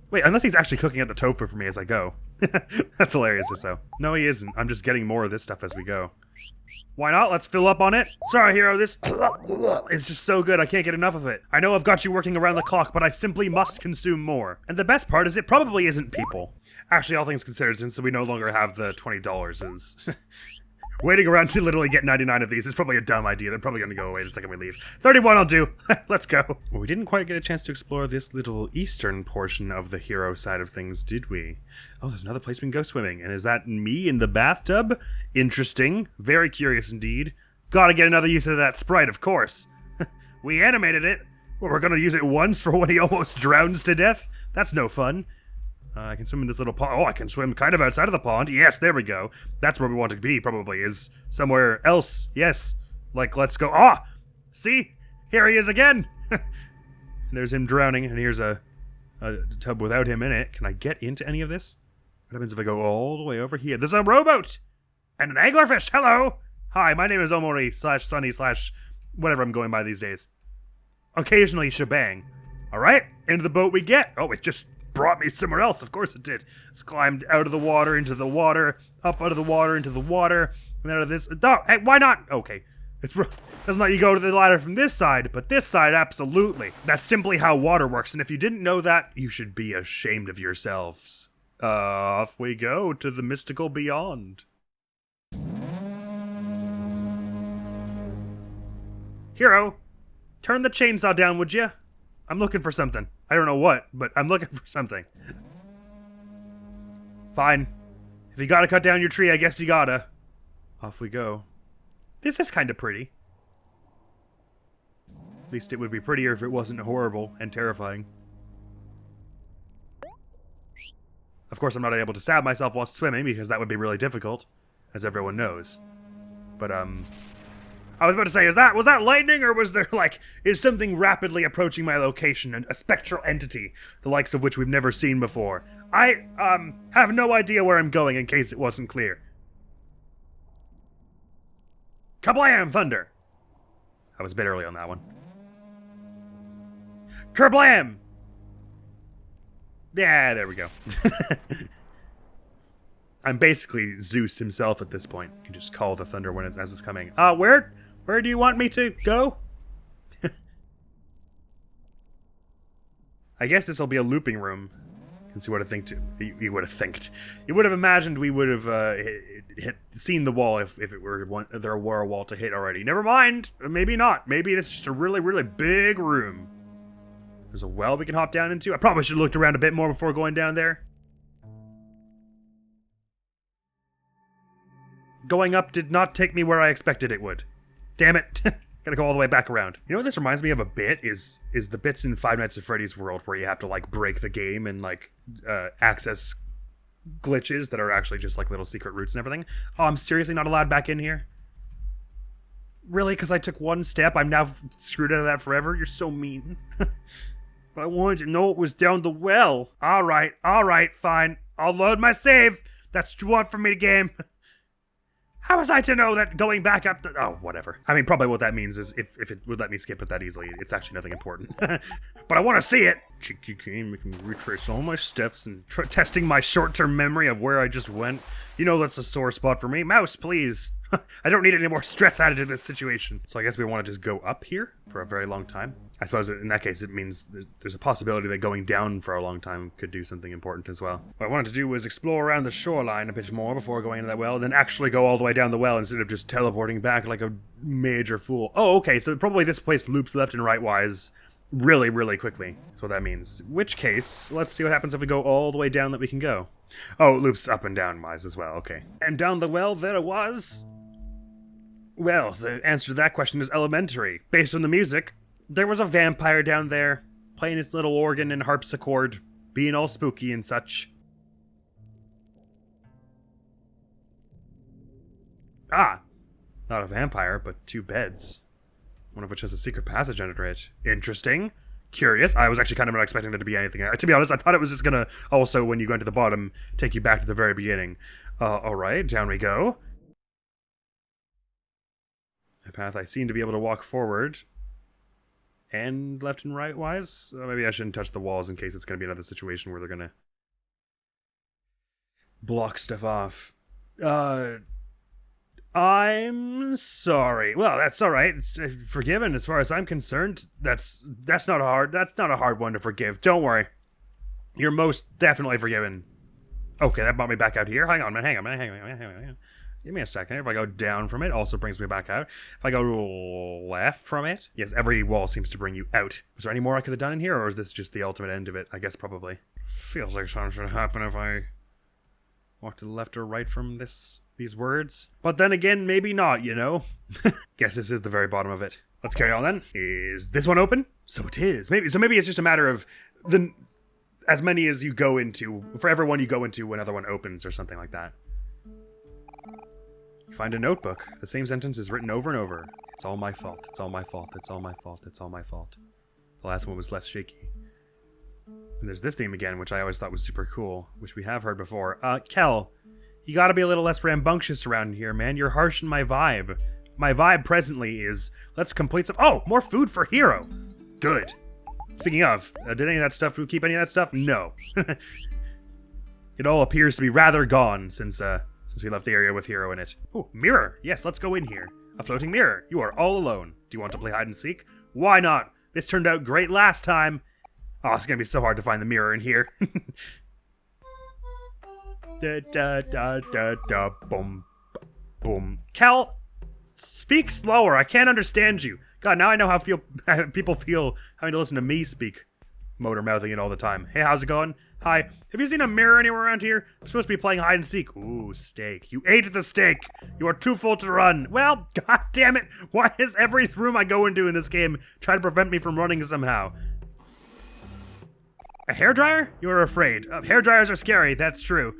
Wait, unless he's actually cooking up the tofu for me as I go. That's hilarious if so. No, he isn't. I'm just getting more of this stuff as we go. Why not? Let's fill up on it. Sorry, hero, this is just so good I can't get enough of it. I know I've got you working around the clock, but I simply must consume more. And the best part is it probably isn't people. Actually, all things considered, since we no longer have the $20 is... Waiting around to literally get 99 of these is probably a dumb idea. They're probably going to go away the second we leave. 31 I'll do. Let's go. Well, we didn't quite get a chance to explore this little eastern portion of the hero side of things, did we? Oh, there's another place we can go swimming. And is that me in the bathtub? Interesting. Very curious indeed. Gotta get another use of that Sprite, of course. We animated it. Well, we're going to use it once for when he almost drowns to death? That's no fun. I can swim in this little pond. Oh, I can swim kind of outside of the pond. Yes, there we go. That's where we want to be, probably, is somewhere else. Yes. Like, let's go. Ah! See? Here he is again! There's him drowning, and here's a tub without him in it. Can I get into any of this? What happens if I go all the way over here? There's a rowboat! And an anglerfish! Hello! Hi, my name is OMORI /Sunny/ whatever I'm going by these days. Occasionally shebang. Alright, into the boat we get. Oh, it just... brought me somewhere else. Of course it did. It's climbed out of the water, into the water, up out of the water, into the water, and out of this. Oh, hey, why not? Okay. Doesn't let you go to the ladder from this side, but this side, absolutely. That's simply how water works, and if you didn't know that, you should be ashamed of yourselves. Off we go to the mystical beyond. Hero, turn the chainsaw down, would you? I'm looking for something. I don't know what, but I'm looking for something. Fine. If you gotta cut down your tree, I guess you gotta. Off we go. This is kinda pretty. At least it would be prettier if it wasn't horrible and terrifying. Of course, I'm not able to stab myself while swimming, because that would be really difficult, as everyone knows. But, I was about to say, was that lightning, or was there, is something rapidly approaching my location, and a spectral entity, the likes of which we've never seen before? I, have no idea where I'm going, in case it wasn't clear. Kablam! Thunder! I was a bit early on that one. Kerblam! Yeah, there we go. I'm basically Zeus himself at this point. You can just call the thunder when as it's coming. Where do you want me to go? I guess this will be a looping room. Because you would have you would have thinked. You would have imagined we would have seen the wall if there were a wall to hit already. Never mind. Maybe not. Maybe it's just a really, really big room. There's a well we can hop down into. I probably should have looked around a bit more before going down there. Going up did not take me where I expected it would. Damn it. Gotta go all the way back around. You know what this reminds me of a bit is the bits in Five Nights at Freddy's World where you have to like break the game and like access glitches that are actually just like little secret routes and everything. Oh, I'm seriously not allowed back in here? Really? Because I took one step, I'm now screwed out of that forever? You're so mean. But I wanted to know it was down the well. Alright, fine. I'll load my save. That's what you want from me, game. How was I to know that going back up the... Oh, whatever. I mean, probably what that means is if it would let me skip it that easily, it's actually nothing important. But I want to see it! Cheeky game, making me retrace all my steps and testing my short-term memory of where I just went. You know that's a sore spot for me. Mouse, please! I don't need any more stress added to this situation. So I guess we want to just go up here for a very long time. I suppose in that case it means there's a possibility that going down for a long time could do something important as well. What I wanted to do was explore around the shoreline a bit more before going into that well, and then actually go all the way down the well instead of just teleporting back like a major fool. Oh, okay, so probably this place loops left and right wise really, really quickly. That's what that means. In which case, let's see what happens if we go all the way down that we can go. Oh, it loops up and down wise as well, okay. And down the well there it was. Well, the answer to that question is elementary. Based on the music, there was a vampire down there, playing its little organ and harpsichord, being all spooky and such. Ah! Not a vampire, but two beds. One of which has a secret passage under it. Interesting. Curious. I was actually kind of not expecting there to be anything. To be honest, I thought it was just gonna also, when you go into the bottom, take you back to the very beginning. Alright, down we go. A path I seem to be able to walk forward. And left and right wise? Maybe I shouldn't touch the walls in case it's going to be another situation where they're going to block stuff off. I'm sorry. Well, that's alright. It's forgiven as far as I'm concerned. That's not a hard one to forgive. Don't worry. You're most definitely forgiven. Okay, that brought me back out here. Hang on. Give me a second. If I go down from it, also brings me back out. If I go left from it, yes, every wall seems to bring you out. Was there any more I could have done in here, or is this just the ultimate end of it? I guess probably. Feels like something should happen if I walk to the left or right from these words. But then again, maybe not, you know? Guess this is the very bottom of it. Let's carry on then. Is this one open? So it is. Maybe it's just a matter of as many as you go into. For every one you go into, another one opens or something like that. You find a notebook. The same sentence is written over and over. It's all my fault. It's all my fault. It's all my fault. It's all my fault. The last one was less shaky. And there's this theme again, which I always thought was super cool, which we have heard before. Kel, you gotta be a little less rambunctious around here, man. You're harshing my vibe. My vibe presently is, let's complete some... Oh, more food for Hero. Good. Speaking of, did any of that stuff, keep any of that stuff? No. It all appears to be rather gone since we left the area with Hero in it. Oh, mirror. Yes, let's go in here. A floating mirror. You are all alone. Do you want to play hide and seek? Why not? This turned out great last time. Oh, it's gonna be so hard to find the mirror in here. Boom, boom. Cal, speak slower. I can't understand you. God, now I know how people feel having to listen to me speak. Motor mouthing it all the time. Hey, how's it going? Hi. Have you seen a mirror anywhere around here? I'm supposed to be playing hide and seek. Ooh, steak. You ate the steak. You are too full to run. Well, god damn it. Why is every room I go into in this game trying to prevent me from running somehow? A hairdryer? You're afraid. Hairdryers are scary, that's true.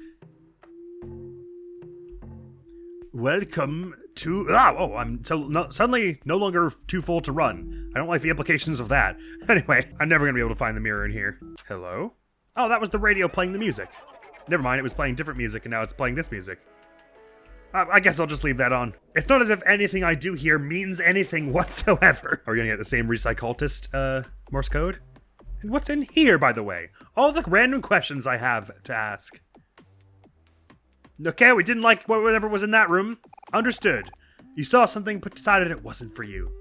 Welcome to... I'm suddenly no longer too full to run. I don't like the implications of that. Anyway, I'm never going to be able to find the mirror in here. Hello? Oh, that was the radio playing the music. Never mind, it was playing different music, and now it's playing this music. I guess I'll just leave that on. It's not as if anything I do here means anything whatsoever. Are we going to get the same recycultist, Morse code? And what's in here, by the way? All the random questions I have to ask. Okay, we didn't like whatever was in that room. Understood. You saw something but decided it wasn't for you.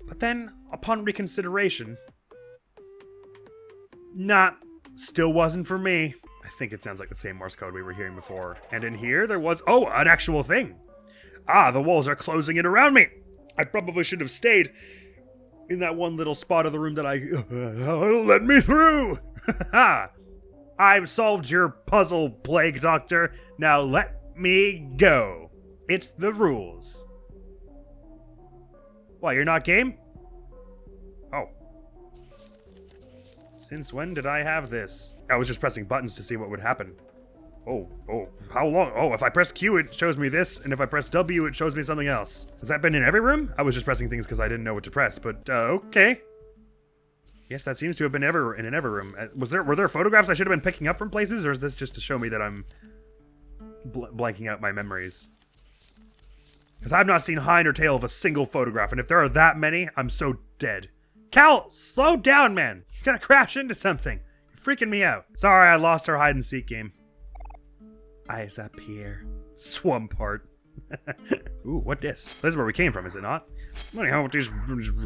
But then, upon reconsideration... Nah, Still wasn't for me. I think it sounds like the same Morse code we were hearing before. And in here there was, oh, an actual thing. Ah, the walls are closing in around me. I probably should have stayed in that one little spot of the room that let me through. I've solved your puzzle, Plague Doctor. Now let me go. It's the rules. What, you're not game? Oh. Since when did I have this? I was just pressing buttons to see what would happen. Oh, how long? Oh, if I press Q, it shows me this, and if I press W, it shows me something else. Has that been in every room? I was just pressing things because I didn't know what to press, but, okay. Yes, that seems to have been in every room. Were there photographs I should have been picking up from places, or is this just to show me that I'm blanking out my memories? Because I've not seen hide or tail of a single photograph, and if there are that many, I'm so dead. Cal, slow down, man. You're gonna crash into something. You're freaking me out. Sorry, I lost our hide-and-seek game. Eyes up here. Swampart. Ooh, what this? This is where we came from, is it not? Funny how these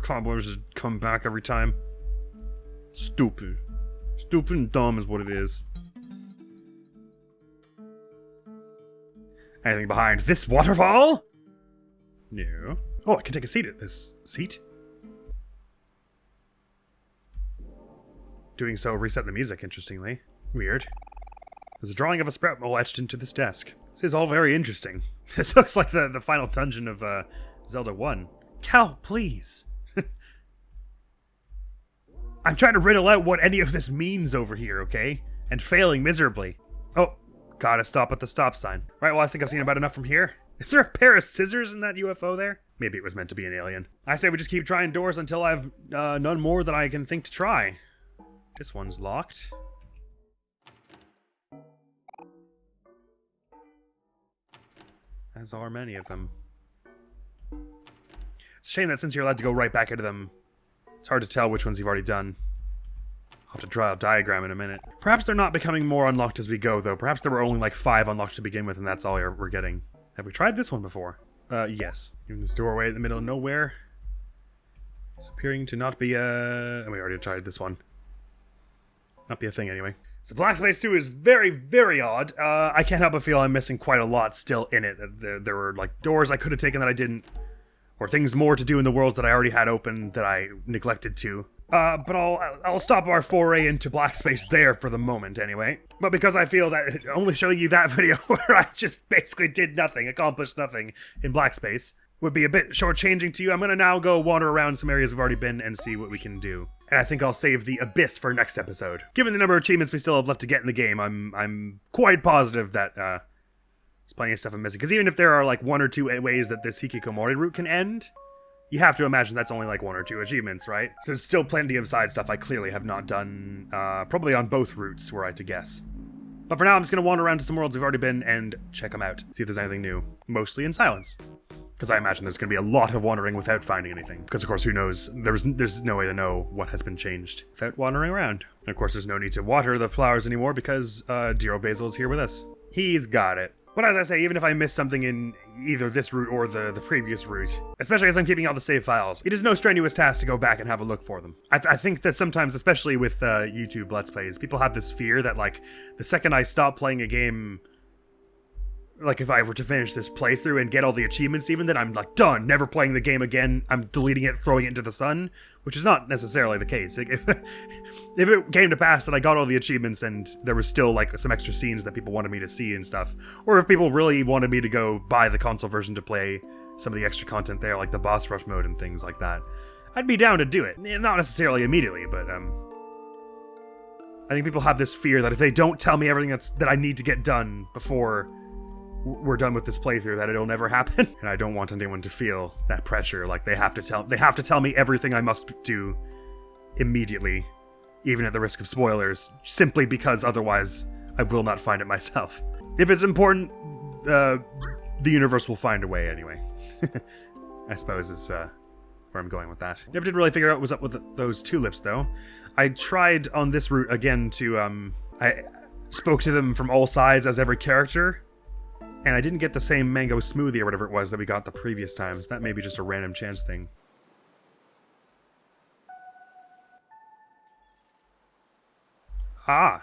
cobblers just come back every time. Stupid. Stupid and dumb is what it is. Anything behind this waterfall? No. Oh, I can take a seat at this seat. Doing so reset the music, interestingly. Weird. There's a drawing of a sprout mole etched into this desk. This is all very interesting. This looks like the final dungeon of Zelda 1. Cal, please. I'm trying to riddle out what any of this means over here, okay? And failing miserably. Oh, gotta stop at the stop sign. Right, well, I think I've seen about enough from here. Is there a pair of scissors in that UFO there? Maybe it was meant to be an alien. I say we just keep trying doors until I've none more that I can think to try. This one's locked. As are many of them. It's a shame that since you're allowed to go right back into them, it's hard to tell which ones you've already done. I'll have to draw a diagram in a minute. Perhaps they're not becoming more unlocked as we go, though. Perhaps there were only like 5 unlocked to begin with, and that's all we're getting. Have we tried this one before? Yes. Even this doorway in the middle of nowhere is appearing to not be and we already tried this one. Not be a thing anyway. So Black Space 2 is very, very odd. I can't help but feel I'm missing quite a lot still in it. There were like doors I could have taken that I didn't, or things more to do in the worlds that I already had open that I neglected to. But I'll stop our foray into Black Space there for the moment anyway. But because I feel that only showing you that video where I just basically did nothing, accomplished nothing in Black Space, would be a bit shortchanging to you, I'm gonna now go wander around some areas we've already been and see what we can do. And I think I'll save the Abyss for next episode. Given the number of achievements we still have left to get in the game, I'm quite positive that there's plenty of stuff I'm missing. Because even if there are like 1 or 2 ways that this Hikikomori route can end, you have to imagine that's only like 1 or 2 achievements, right? So there's still plenty of side stuff I clearly have not done, probably on both routes, were I to guess. But for now, I'm just going to wander around to some worlds we've already been and check them out. See if there's anything new. Mostly in silence. Because I imagine there's going to be a lot of wandering without finding anything. Because of course, who knows? There's no way to know what has been changed without wandering around. And of course, there's no need to water the flowers anymore because Dear Old Basil is here with us. He's got it. But as I say, even if I miss something in either this route or the previous route, especially as I'm keeping all the save files, it is no strenuous task to go back and have a look for them. I think that sometimes, especially with YouTube Let's Plays, people have this fear that like the second I stop playing a game, like if I were to finish this playthrough and get all the achievements even, then I'm like done, never playing the game again, I'm deleting it, throwing it into the sun, which is not necessarily the case. If it came to pass that I got all the achievements and there was still like some extra scenes that people wanted me to see and stuff, or if people really wanted me to go buy the console version to play some of the extra content there, like the boss rush mode and things like that, I'd be down to do it. Not necessarily immediately, but I think people have this fear that if they don't tell me everything that I need to get done before we're done with this playthrough, that it'll never happen. And I don't want anyone to feel that pressure, like they have to tell me everything I must do immediately, even at the risk of spoilers, simply because otherwise I will not find it myself. If it's important, the universe will find a way anyway. I suppose is where I'm going with that. Never did really figure out what was up with those tulips though. I tried on this route again to I spoke to them from all sides as every character, and I didn't get the same mango smoothie or whatever it was that we got the previous times. That may be just a random chance thing. Ah!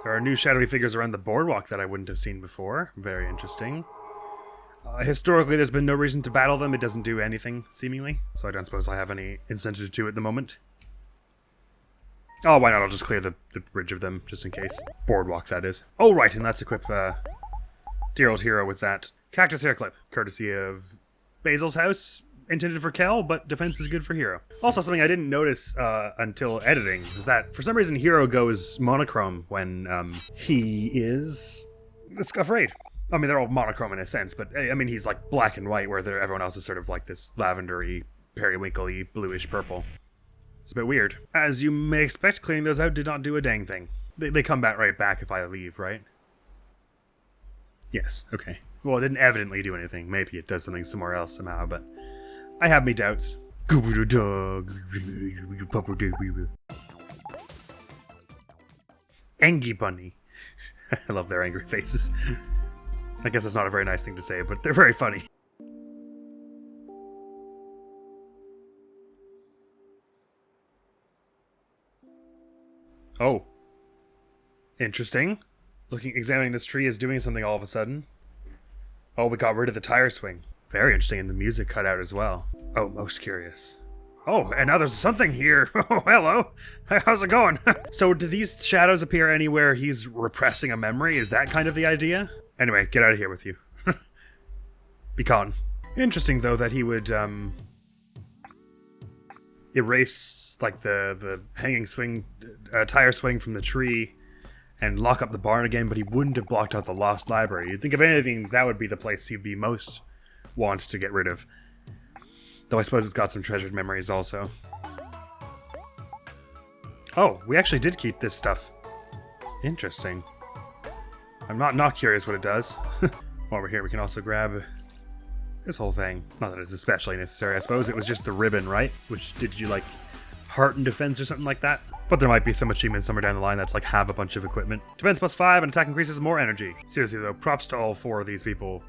There are new shadowy figures around the boardwalk that I wouldn't have seen before. Very interesting. Historically, there's been no reason to battle them. It doesn't do anything, seemingly. So I don't suppose I have any incentive to at the moment. Oh, why not? I'll just clear the bridge of them, just in case. Boardwalk, that is. Oh, right, and let's equip dear old hero with that cactus hair clip, courtesy of Basil's house. Intended for Kel, but defense is good for Hero. Also, something I didn't notice until editing is that for some reason Hero goes monochrome when he is afraid. I mean, they're all monochrome in a sense, but I mean, he's like black and white, where everyone else is sort of like this lavendery, periwinkle-y, bluish purple. It's a bit weird. As you may expect, cleaning those out did not do a dang thing. They come back right back if I leave, right? Yes, okay. Well, it didn't evidently do anything. Maybe it does something somewhere else somehow, but I have me doubts. Angry bunny. I love their angry faces. I guess that's not a very nice thing to say, but they're very funny. Oh. Interesting. Examining this tree is doing something all of a sudden. Oh, we got rid of the tire swing. Very interesting, and the music cut out as well. Oh, most curious. Oh, and now there's something here. Oh, hello. How's it going? So do these shadows appear anywhere he's repressing a memory? Is that kind of the idea? Anyway, get out of here with you. Be gone. Interesting, though, that he would erase like the hanging swing, tire swing from the tree and lock up the barn again, but he wouldn't have blocked out the lost library. You'd think, if anything, that would be the place he'd be most want to get rid of. Though I suppose it's got some treasured memories also. Oh, we actually did keep this stuff. Interesting. I'm not curious what it does. While we're here, we can also grab this whole thing. Not that it's especially necessary, I suppose. It was just the ribbon, right? Which, did you like heart and defense or something like that? But there might be some achievement somewhere down the line that's like have a bunch of equipment. Defense +5 and attack increases more energy. Seriously though, props to all 4 of these people.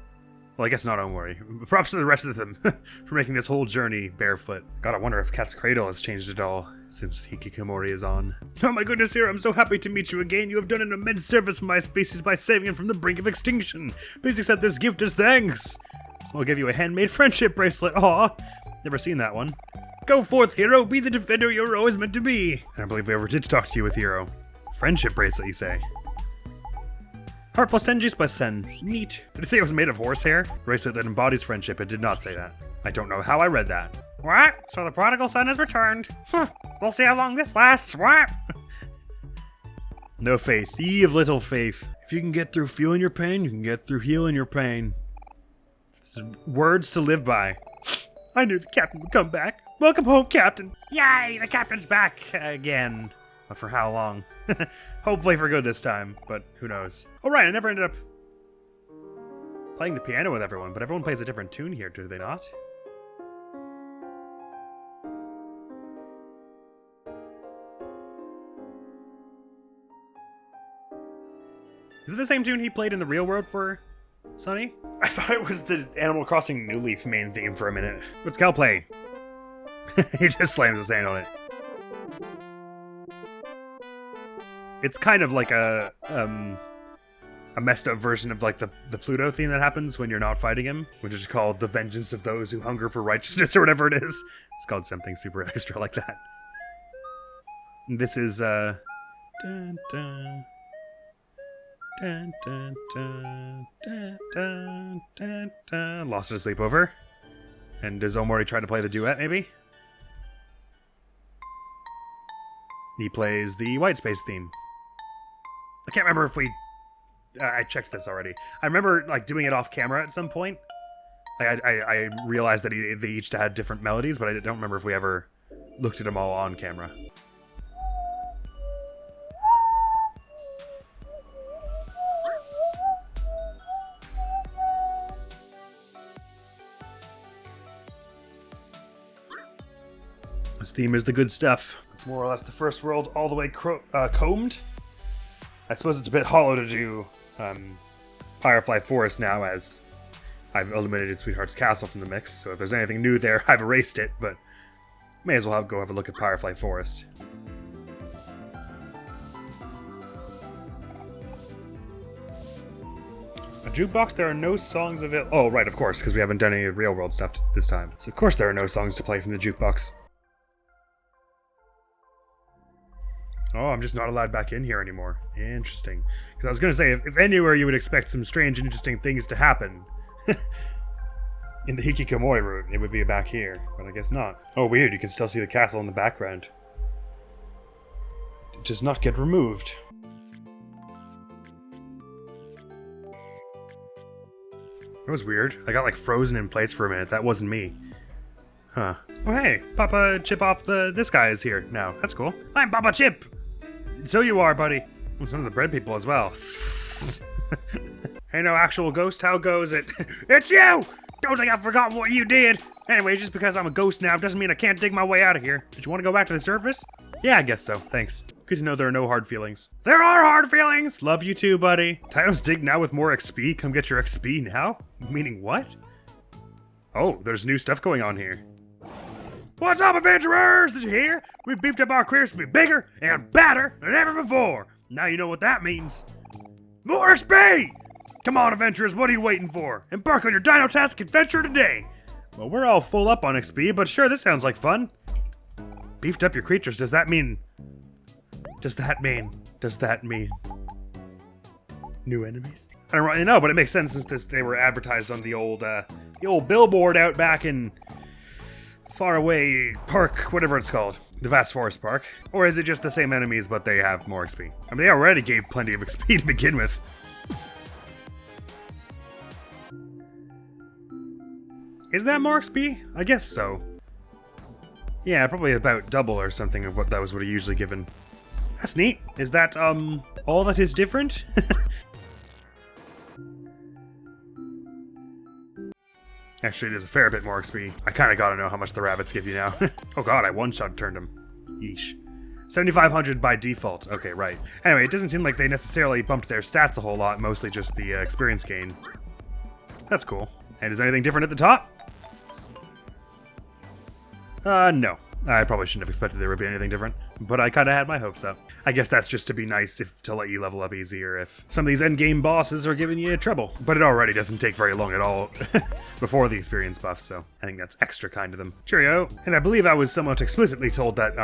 Well, I guess not OMORI. Props to the rest of them for making this whole journey barefoot. God, I wonder if Cat's Cradle has changed at all since Hikikomori is on. Oh my goodness, Hero, I'm so happy to meet you again. You have done an immense service for my species by saving it from the brink of extinction. Please accept this gift as thanks. So I'll give you a handmade friendship bracelet. Aw, never seen that one. Go forth, Hero. Be the defender you're always meant to be. I don't believe we ever did talk to you with Hero. Friendship bracelet, you say? Heart plus 10, juice plus 10. Neat. Did it say it was made of horsehair? Bracelet that embodies friendship. It did not say that. I don't know how I read that. What? So the prodigal son has returned. We'll see how long this lasts. What? No faith. Ye of little faith. If you can get through feeling your pain, you can get through healing your pain. Words to live by. I knew the captain would come back. Welcome home, Captain. Yay, the captain's back again. But for how long? Hopefully for good this time, but who knows. Oh right, I never ended up playing the piano with everyone, but everyone plays a different tune here, do they not? Is it the same tune he played in the real world for Sunny? I thought it was the Animal Crossing New Leaf main theme for a minute. What's Cal play? He just slams his hand on it. It's kind of like a messed up version of like the Pluto theme that happens when you're not fighting him, which is called The Vengeance of Those Who Hunger for Righteousness or whatever it is. It's called something super extra like that. And this is dun, dun, dun, dun, dun, dun, dun, dun, dun. Lost at a sleepover. And does OMORI try to play the duet maybe? He plays the White Space theme. I can't remember if we... I checked this already. I remember like doing it off camera at some point. I realized that they each had different melodies, but I don't remember if we ever looked at them all on camera. This theme is the good stuff. It's more or less the first world all the way combed. I suppose it's a bit hollow to do Firefly Forest now, as I've eliminated Sweetheart's Castle from the mix, so if there's anything new there, I've erased it, but may as well go have a look at Firefly Forest. jukebox, there are no songs available. Oh, right, of course, because we haven't done any real world stuff this time. So of course there are no songs to play from the jukebox. Oh, I'm just not allowed back in here anymore. Interesting. Because I was going to say, if anywhere you would expect some strange and interesting things to happen in the Hikikomori route, it would be back here. But I guess not. Oh, weird. You can still see the castle in the background. It does not get removed. That was weird. I got like frozen in place for a minute. That wasn't me. Huh. Oh, hey. Papa Chip off this guy is here now. That's cool. I'm Papa Chip! So you are, buddy. Well, some of the bread people as well. Hey, no actual ghost, how goes it? It's you! Don't think I've forgotten what you did! Anyway, just because I'm a ghost now doesn't mean I can't dig my way out of here. Did you want to go back to the surface? Yeah, I guess so. Thanks. Good to know there are no hard feelings. There are hard feelings! Love you too, buddy. Titles dig now with more XP. Come get your XP now? Meaning what? Oh, there's new stuff going on here. What's up, adventurers? Did you hear? We've beefed up our crews to be bigger and badder than ever before. Now you know what that means. More XP! Come on, adventurers, what are you waiting for? Embark on your Dino-tastic adventure today! Well, we're all full up on XP, but sure, this sounds like fun. Beefed up your creatures, does that mean new enemies? I don't really know, but it makes sense since they were advertised on the old billboard out back in Faraway Park, whatever it's called. The Vast Forest Park. Or is it just the same enemies, but they have more XP? I mean, they already gave plenty of XP to begin with. Is that more XP? I guess so. Yeah, probably about double or something of what that was would have usually given. That's neat. Is that, all that is different? Actually, it is a fair bit more XP. I kind of gotta know how much the rabbits give you now. Oh god, I one-shot turned him. Yeesh. 7,500 by default. Okay, right. Anyway, it doesn't seem like they necessarily bumped their stats a whole lot, mostly just the experience gain. That's cool. And is anything different at the top? No. I probably shouldn't have expected there would be anything different, but I kind of had my hopes up. I guess that's just to be nice to let you level up easier if some of these endgame bosses are giving you trouble. But it already doesn't take very long at all before the experience buff, so I think that's extra kind of them. Cheerio! And I believe I was somewhat explicitly told that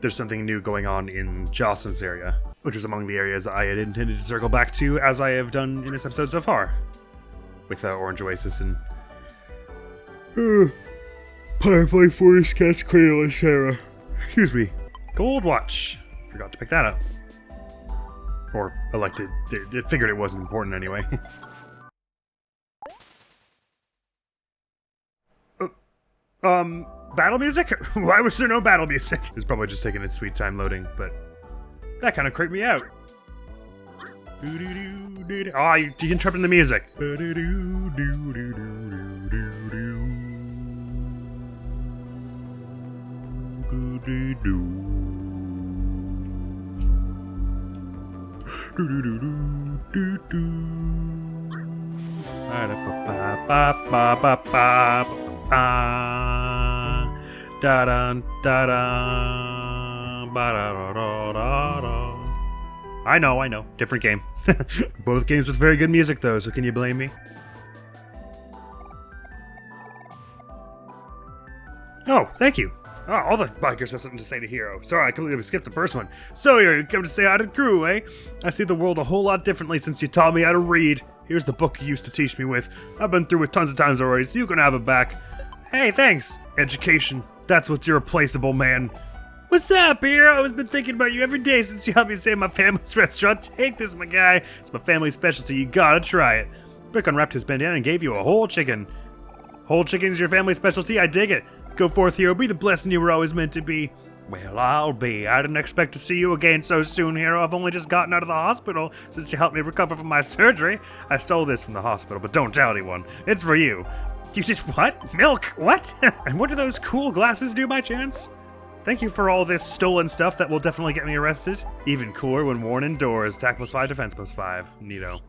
there's something new going on in Jocelyn's area, which was among the areas I had intended to circle back to, as I have done in this episode so far. With Orange Oasis and Firefly Forest Cat's Cradle and Sarah. Excuse me. Gold watch. Forgot to pick that up. Or elected. It figured it wasn't important anyway. Battle music? Why was there no battle music? It's probably just taking its sweet time loading, but that kind of creeped me out. Oh, you interrupting the music. I know. Different game. Both games with very good music, though, so can you blame me? Oh, thank you. Oh, all the bikers have something to say to Hero. Sorry, I completely skipped the first one. So you come to say hi to the crew, eh? I see the world a whole lot differently since you taught me how to read. Here's the book you used to teach me with. I've been through it tons of times already, so you can have it back. Hey, thanks. Education. That's what's irreplaceable, man. What's up, Hero? I've been thinking about you every day since you helped me save my family's restaurant. Take this, my guy. It's my family specialty. You gotta try it. Rick unwrapped his bandana and gave you a whole chicken. Whole chicken's your family specialty? I dig it. Go forth, Hero. Be the blessing you were always meant to be. Well, I'll be. I didn't expect to see you again so soon, Hero. I've only just gotten out of the hospital since you helped me recover from my surgery. I stole this from the hospital, but don't tell anyone. It's for you. You just what? Milk? What? And what do those cool glasses do by chance? Thank you for all this stolen stuff that will definitely get me arrested. Even cooler when worn indoors. Attack +5, defense +5. Neato.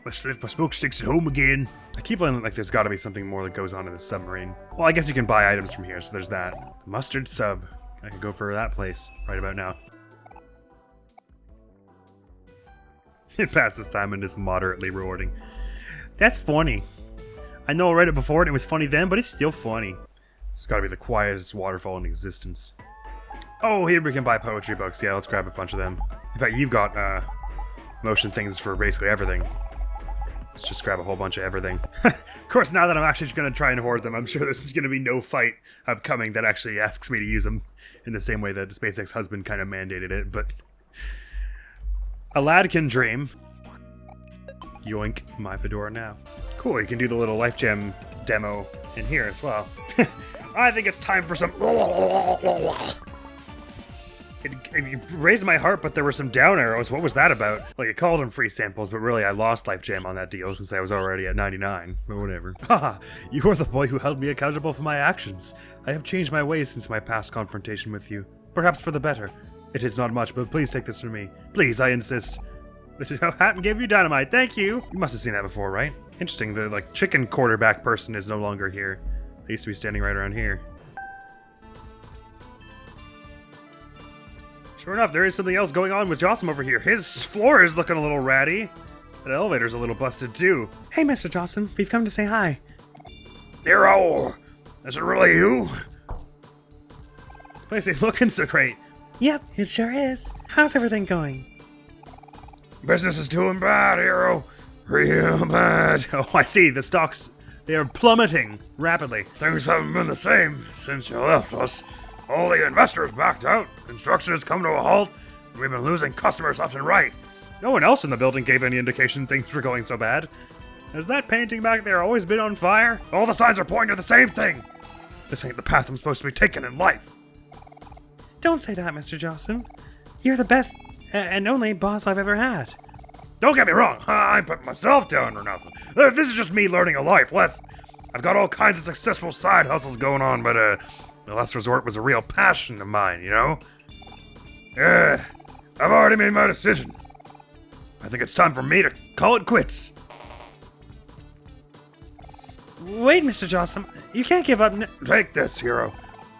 Let's lift my smoke sticks at home again. I keep feeling like there's gotta be something more that goes on in the submarine. Well, I guess you can buy items from here, so there's that. Mustard sub. I could go for that place right about now. It passes time and is moderately rewarding. That's funny. I know I read it before and it was funny then, but it's still funny. It's gotta be the quietest waterfall in existence. Oh, here we can buy poetry books. Yeah, let's grab a bunch of them. In fact, you've got, motion things for basically everything. Let's just grab a whole bunch of everything. Of course, now that I'm actually gonna try and hoard them, I'm sure there's gonna be no fight upcoming that actually asks me to use them in the same way that the SpaceX husband kind of mandated it, but... A lad can dream. Yoink, my fedora now. Cool, you can do the little Life Gem demo in here as well. I think it's time for some... It raised my heart, but there were some down arrows. What was that about? Like, it called them free samples, but really I lost Life Jam on that deal since I was already at 99, or whatever. Haha, you are the boy who held me accountable for my actions. I have changed my ways since my past confrontation with you. Perhaps for the better. It is not much, but please take this from me. Please, I insist. Hatton gave you dynamite, thank you! You must have seen that before, right? Interesting, the, like, chicken quarterback person is no longer here. They used to be standing right around here. Sure enough, there is something else going on with Jossum over here. His floor is looking a little ratty. That elevator's a little busted, too. Hey, Mr. Jossum, we've come to say hi. Hero! Is it really you? This place ain't looking so great. Yep, it sure is. How's everything going? Business is doing bad, Hero. Real bad. Oh, I see. The stocks, they are plummeting rapidly. Things haven't been the same since you left us. All the investors backed out, construction has come to a halt, and we've been losing customers left and right. No one else in the building gave any indication things were going so bad. Has that painting back there always been on fire? All the signs are pointing to the same thing. This ain't the path I'm supposed to be taking in life. Don't say that, Mr. Jossum. You're the best and only boss I've ever had. Don't get me wrong, I'm putting myself down or nothing. This is just me learning a life lesson. I've got all kinds of successful side hustles going on, but the last resort was a real passion of mine, you know? Yeah, I've already made my decision. I think it's time for me to call it quits. Wait, Mr. Jossum, you can't give up Take this, Hero.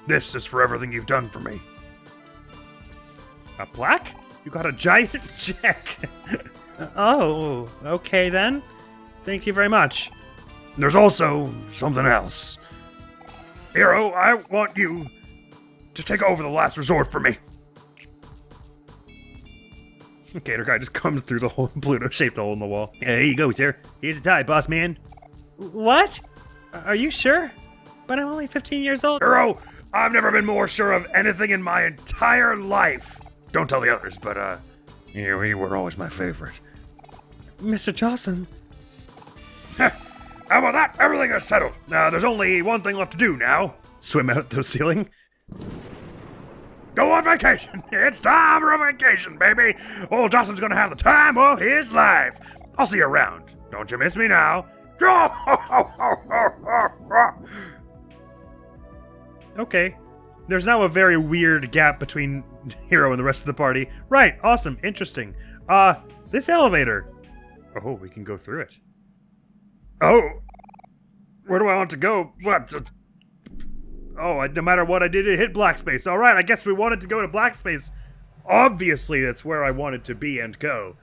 This is for everything you've done for me. A plaque? You got a giant check. Oh, okay then. Thank you very much. There's also something else. Hero, I want you to take over the last resort for me. Gator guy just comes through the hole, Pluto-shaped hole in the wall. Yeah, here you go, sir. Here's the tie, boss man. What? Are you sure? But I'm only 15 years old. Hero, I've never been more sure of anything in my entire life. Don't tell the others, but, you were always my favorite. Mr. Jossum. How about that? Everything is settled. Now, there's only one thing left to do now. Swim out the ceiling. Go on vacation. It's time for a vacation, baby. Old Jossum's gonna have the time of his life. I'll see you around. Don't you miss me now. Okay. There's now a very weird gap between Hero and the rest of the party. Right, awesome, interesting. This elevator. Oh, we can go through it. Oh, where do I want to go? What? Oh, no matter what I did, it hit black space. All right, I guess we wanted to go to black space. Obviously, that's where I wanted to be and go.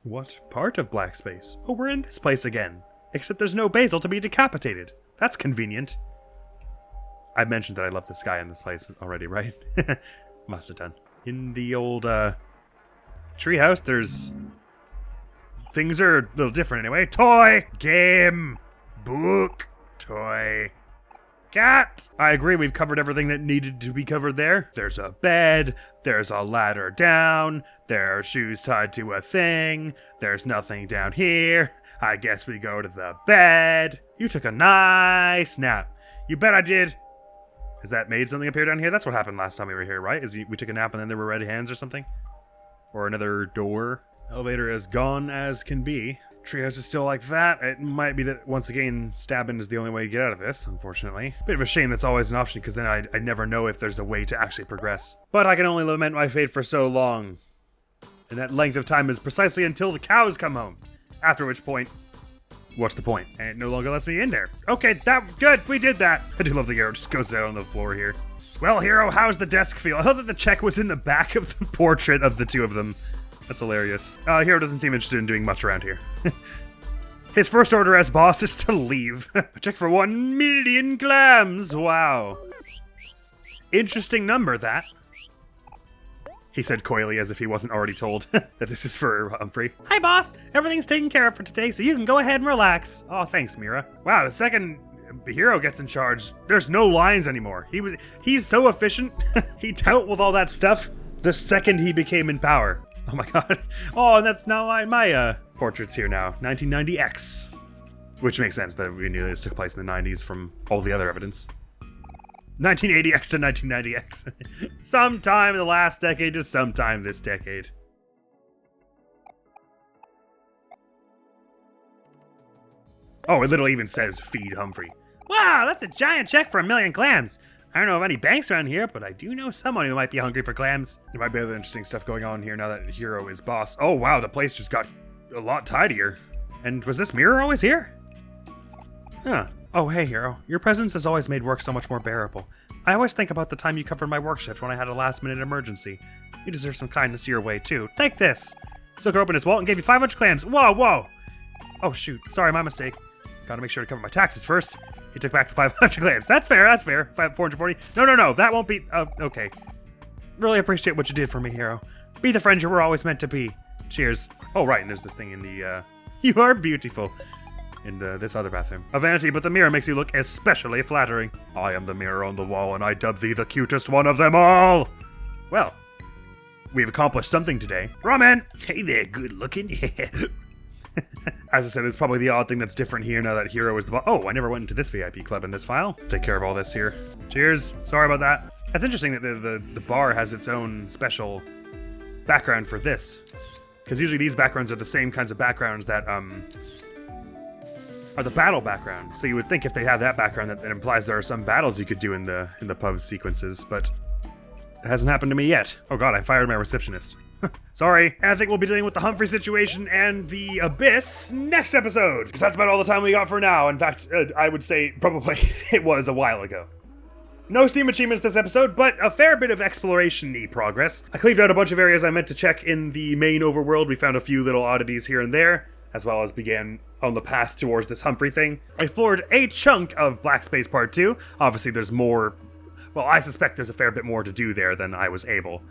What part of black space? Oh, we're in this place again. Except there's no Basil to be decapitated. That's convenient. I mentioned that I love this guy in this place already, right? Must have done. In the old, treehouse, there's... Things are a little different anyway. Toy! Game! Book! Toy! Cat! I agree, we've covered everything that needed to be covered there. There's a bed, there's a ladder down, there are shoes tied to a thing, there's nothing down here. I guess we go to the bed. You took a nice nap. You bet I did. Has that made something appear down here? That's what happened last time we were here, right? We took a nap and then there were red hands or something? Or another door? Elevator as gone as can be. Treehouse is still like that. It might be that, once again, stabbing is the only way to get out of this, unfortunately. Bit of a shame that's always an option, because then I never know if there's a way to actually progress. But I can only lament my fate for so long. And that length of time is precisely until the cows come home. After which point, what's the point? And it no longer lets me in there. Okay, good, we did that. I do love the arrow, just goes down on the floor here. Well, Hero, how's the desk feel? I thought that the check was in the back of the portrait of the two of them. That's hilarious. Hero doesn't seem interested in doing much around here. His first order as boss is to leave. Check for 1 million clams. Wow. Interesting number, that. He said coyly as if he wasn't already told that this is for Humphrey. Hi, boss. Everything's taken care of for today, so you can go ahead and relax. Oh, thanks, Mira. Wow, the second Hero gets in charge, there's no lines anymore. He's so efficient. He dealt with all that stuff the second he became in power. Oh my god. Oh, and that's now my portraits here now. 1990X. Which makes sense that we knew this took place in the 90s from all the other evidence. 1980X to 1990X. Sometime in the last decade to sometime this decade. Oh, it literally even says feed Humphrey. Wow, that's a giant check for 1 million clams. I don't know of any banks around here, but I do know someone who might be hungry for clams. There might be other interesting stuff going on here now that Hero is boss. Oh wow, the place just got a lot tidier. And was this mirror always here? Huh. Oh hey Hero, your presence has always made work so much more bearable. I always think about the time you covered my work shift when I had a last minute emergency. You deserve some kindness your way too. Take this! Stoker opened his wallet and gave you 500 clams. Whoa, whoa! Oh shoot, sorry, my mistake. Gotta make sure to cover my taxes first. He took back the 500 clams. That's fair, that's fair. 440. No, that won't be... okay. Really appreciate what you did for me, Hero. Be the friend you were always meant to be. Cheers. Oh, right, and there's this thing in the, You are beautiful. In this other bathroom. A vanity, but the mirror makes you look especially flattering. I am the mirror on the wall, and I dub thee the cutest one of them all! Well, we've accomplished something today. Ramen! Hey there, good looking. As I said, it's probably the odd thing that's different here now that Hero is the boss. Oh, I never went into this VIP club in this file. Let's take care of all this here. Cheers. Sorry about that. That's interesting that the bar has its own special background for this. Because usually these backgrounds are the same kinds of backgrounds that, are the battle backgrounds. So you would think if they have that background that implies there are some battles you could do in the pub sequences, but it hasn't happened to me yet. Oh god, I fired my receptionist. Sorry. And I think we'll be dealing with the Humphrey situation and the Abyss next episode, because that's about all the time we got for now. In fact, I would say probably it was a while ago. No Steam achievements this episode, but a fair bit of exploration-y progress. I cleaved out a bunch of areas I meant to check in the main overworld. We found a few little oddities here and there, as well as began on the path towards this Humphrey thing. I explored a chunk of Black Space Part 2. Obviously there's more, well, I suspect there's a fair bit more to do there than I was able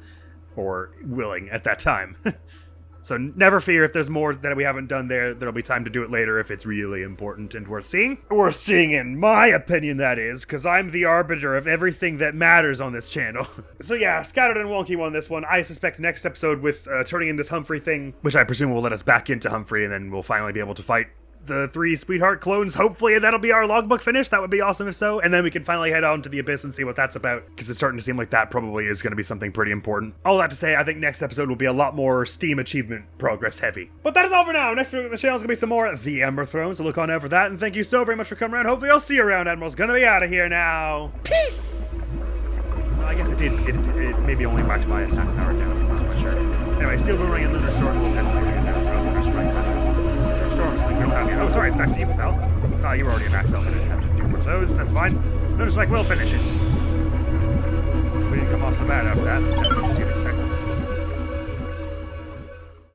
or willing at that time. So never fear, if there's more that we haven't done there, there'll be time to do it later if it's really important and worth seeing. Worth seeing in my opinion, that is, because I'm the arbiter of everything that matters on this channel. So yeah, scattered and wonky on this one. I suspect next episode with turning in this Humphrey thing, which I presume will let us back into Humphrey, and then we'll finally be able to fight the 3 Sweetheart clones. Hopefully that'll be our logbook finish. That would be awesome if so. And then we can finally head on to the Abyss and see what that's about, because it's starting to seem like that probably is going to be something pretty important. All that to say, I think next episode will be a lot more Steam achievement progress heavy. But that is all for now. Next week on the channel is going to be some more The Ember Throne, so look on out for that. And thank you so very much for coming around. Hopefully I'll see you around. Admiral's going to be out of here now. Peace! Well, I guess it maybe only whacked my attack power down. I'm not quite sure. Anyway, Steel Boomerang and Lunar Storm will definitely bring it down. Lunar Strike. Storms, like, no have you. Oh, sorry, it's back to you, pal. You were already a max health. I didn't have to do one of those. That's fine. Lunar Strike will finish it. We didn't come off so bad after that.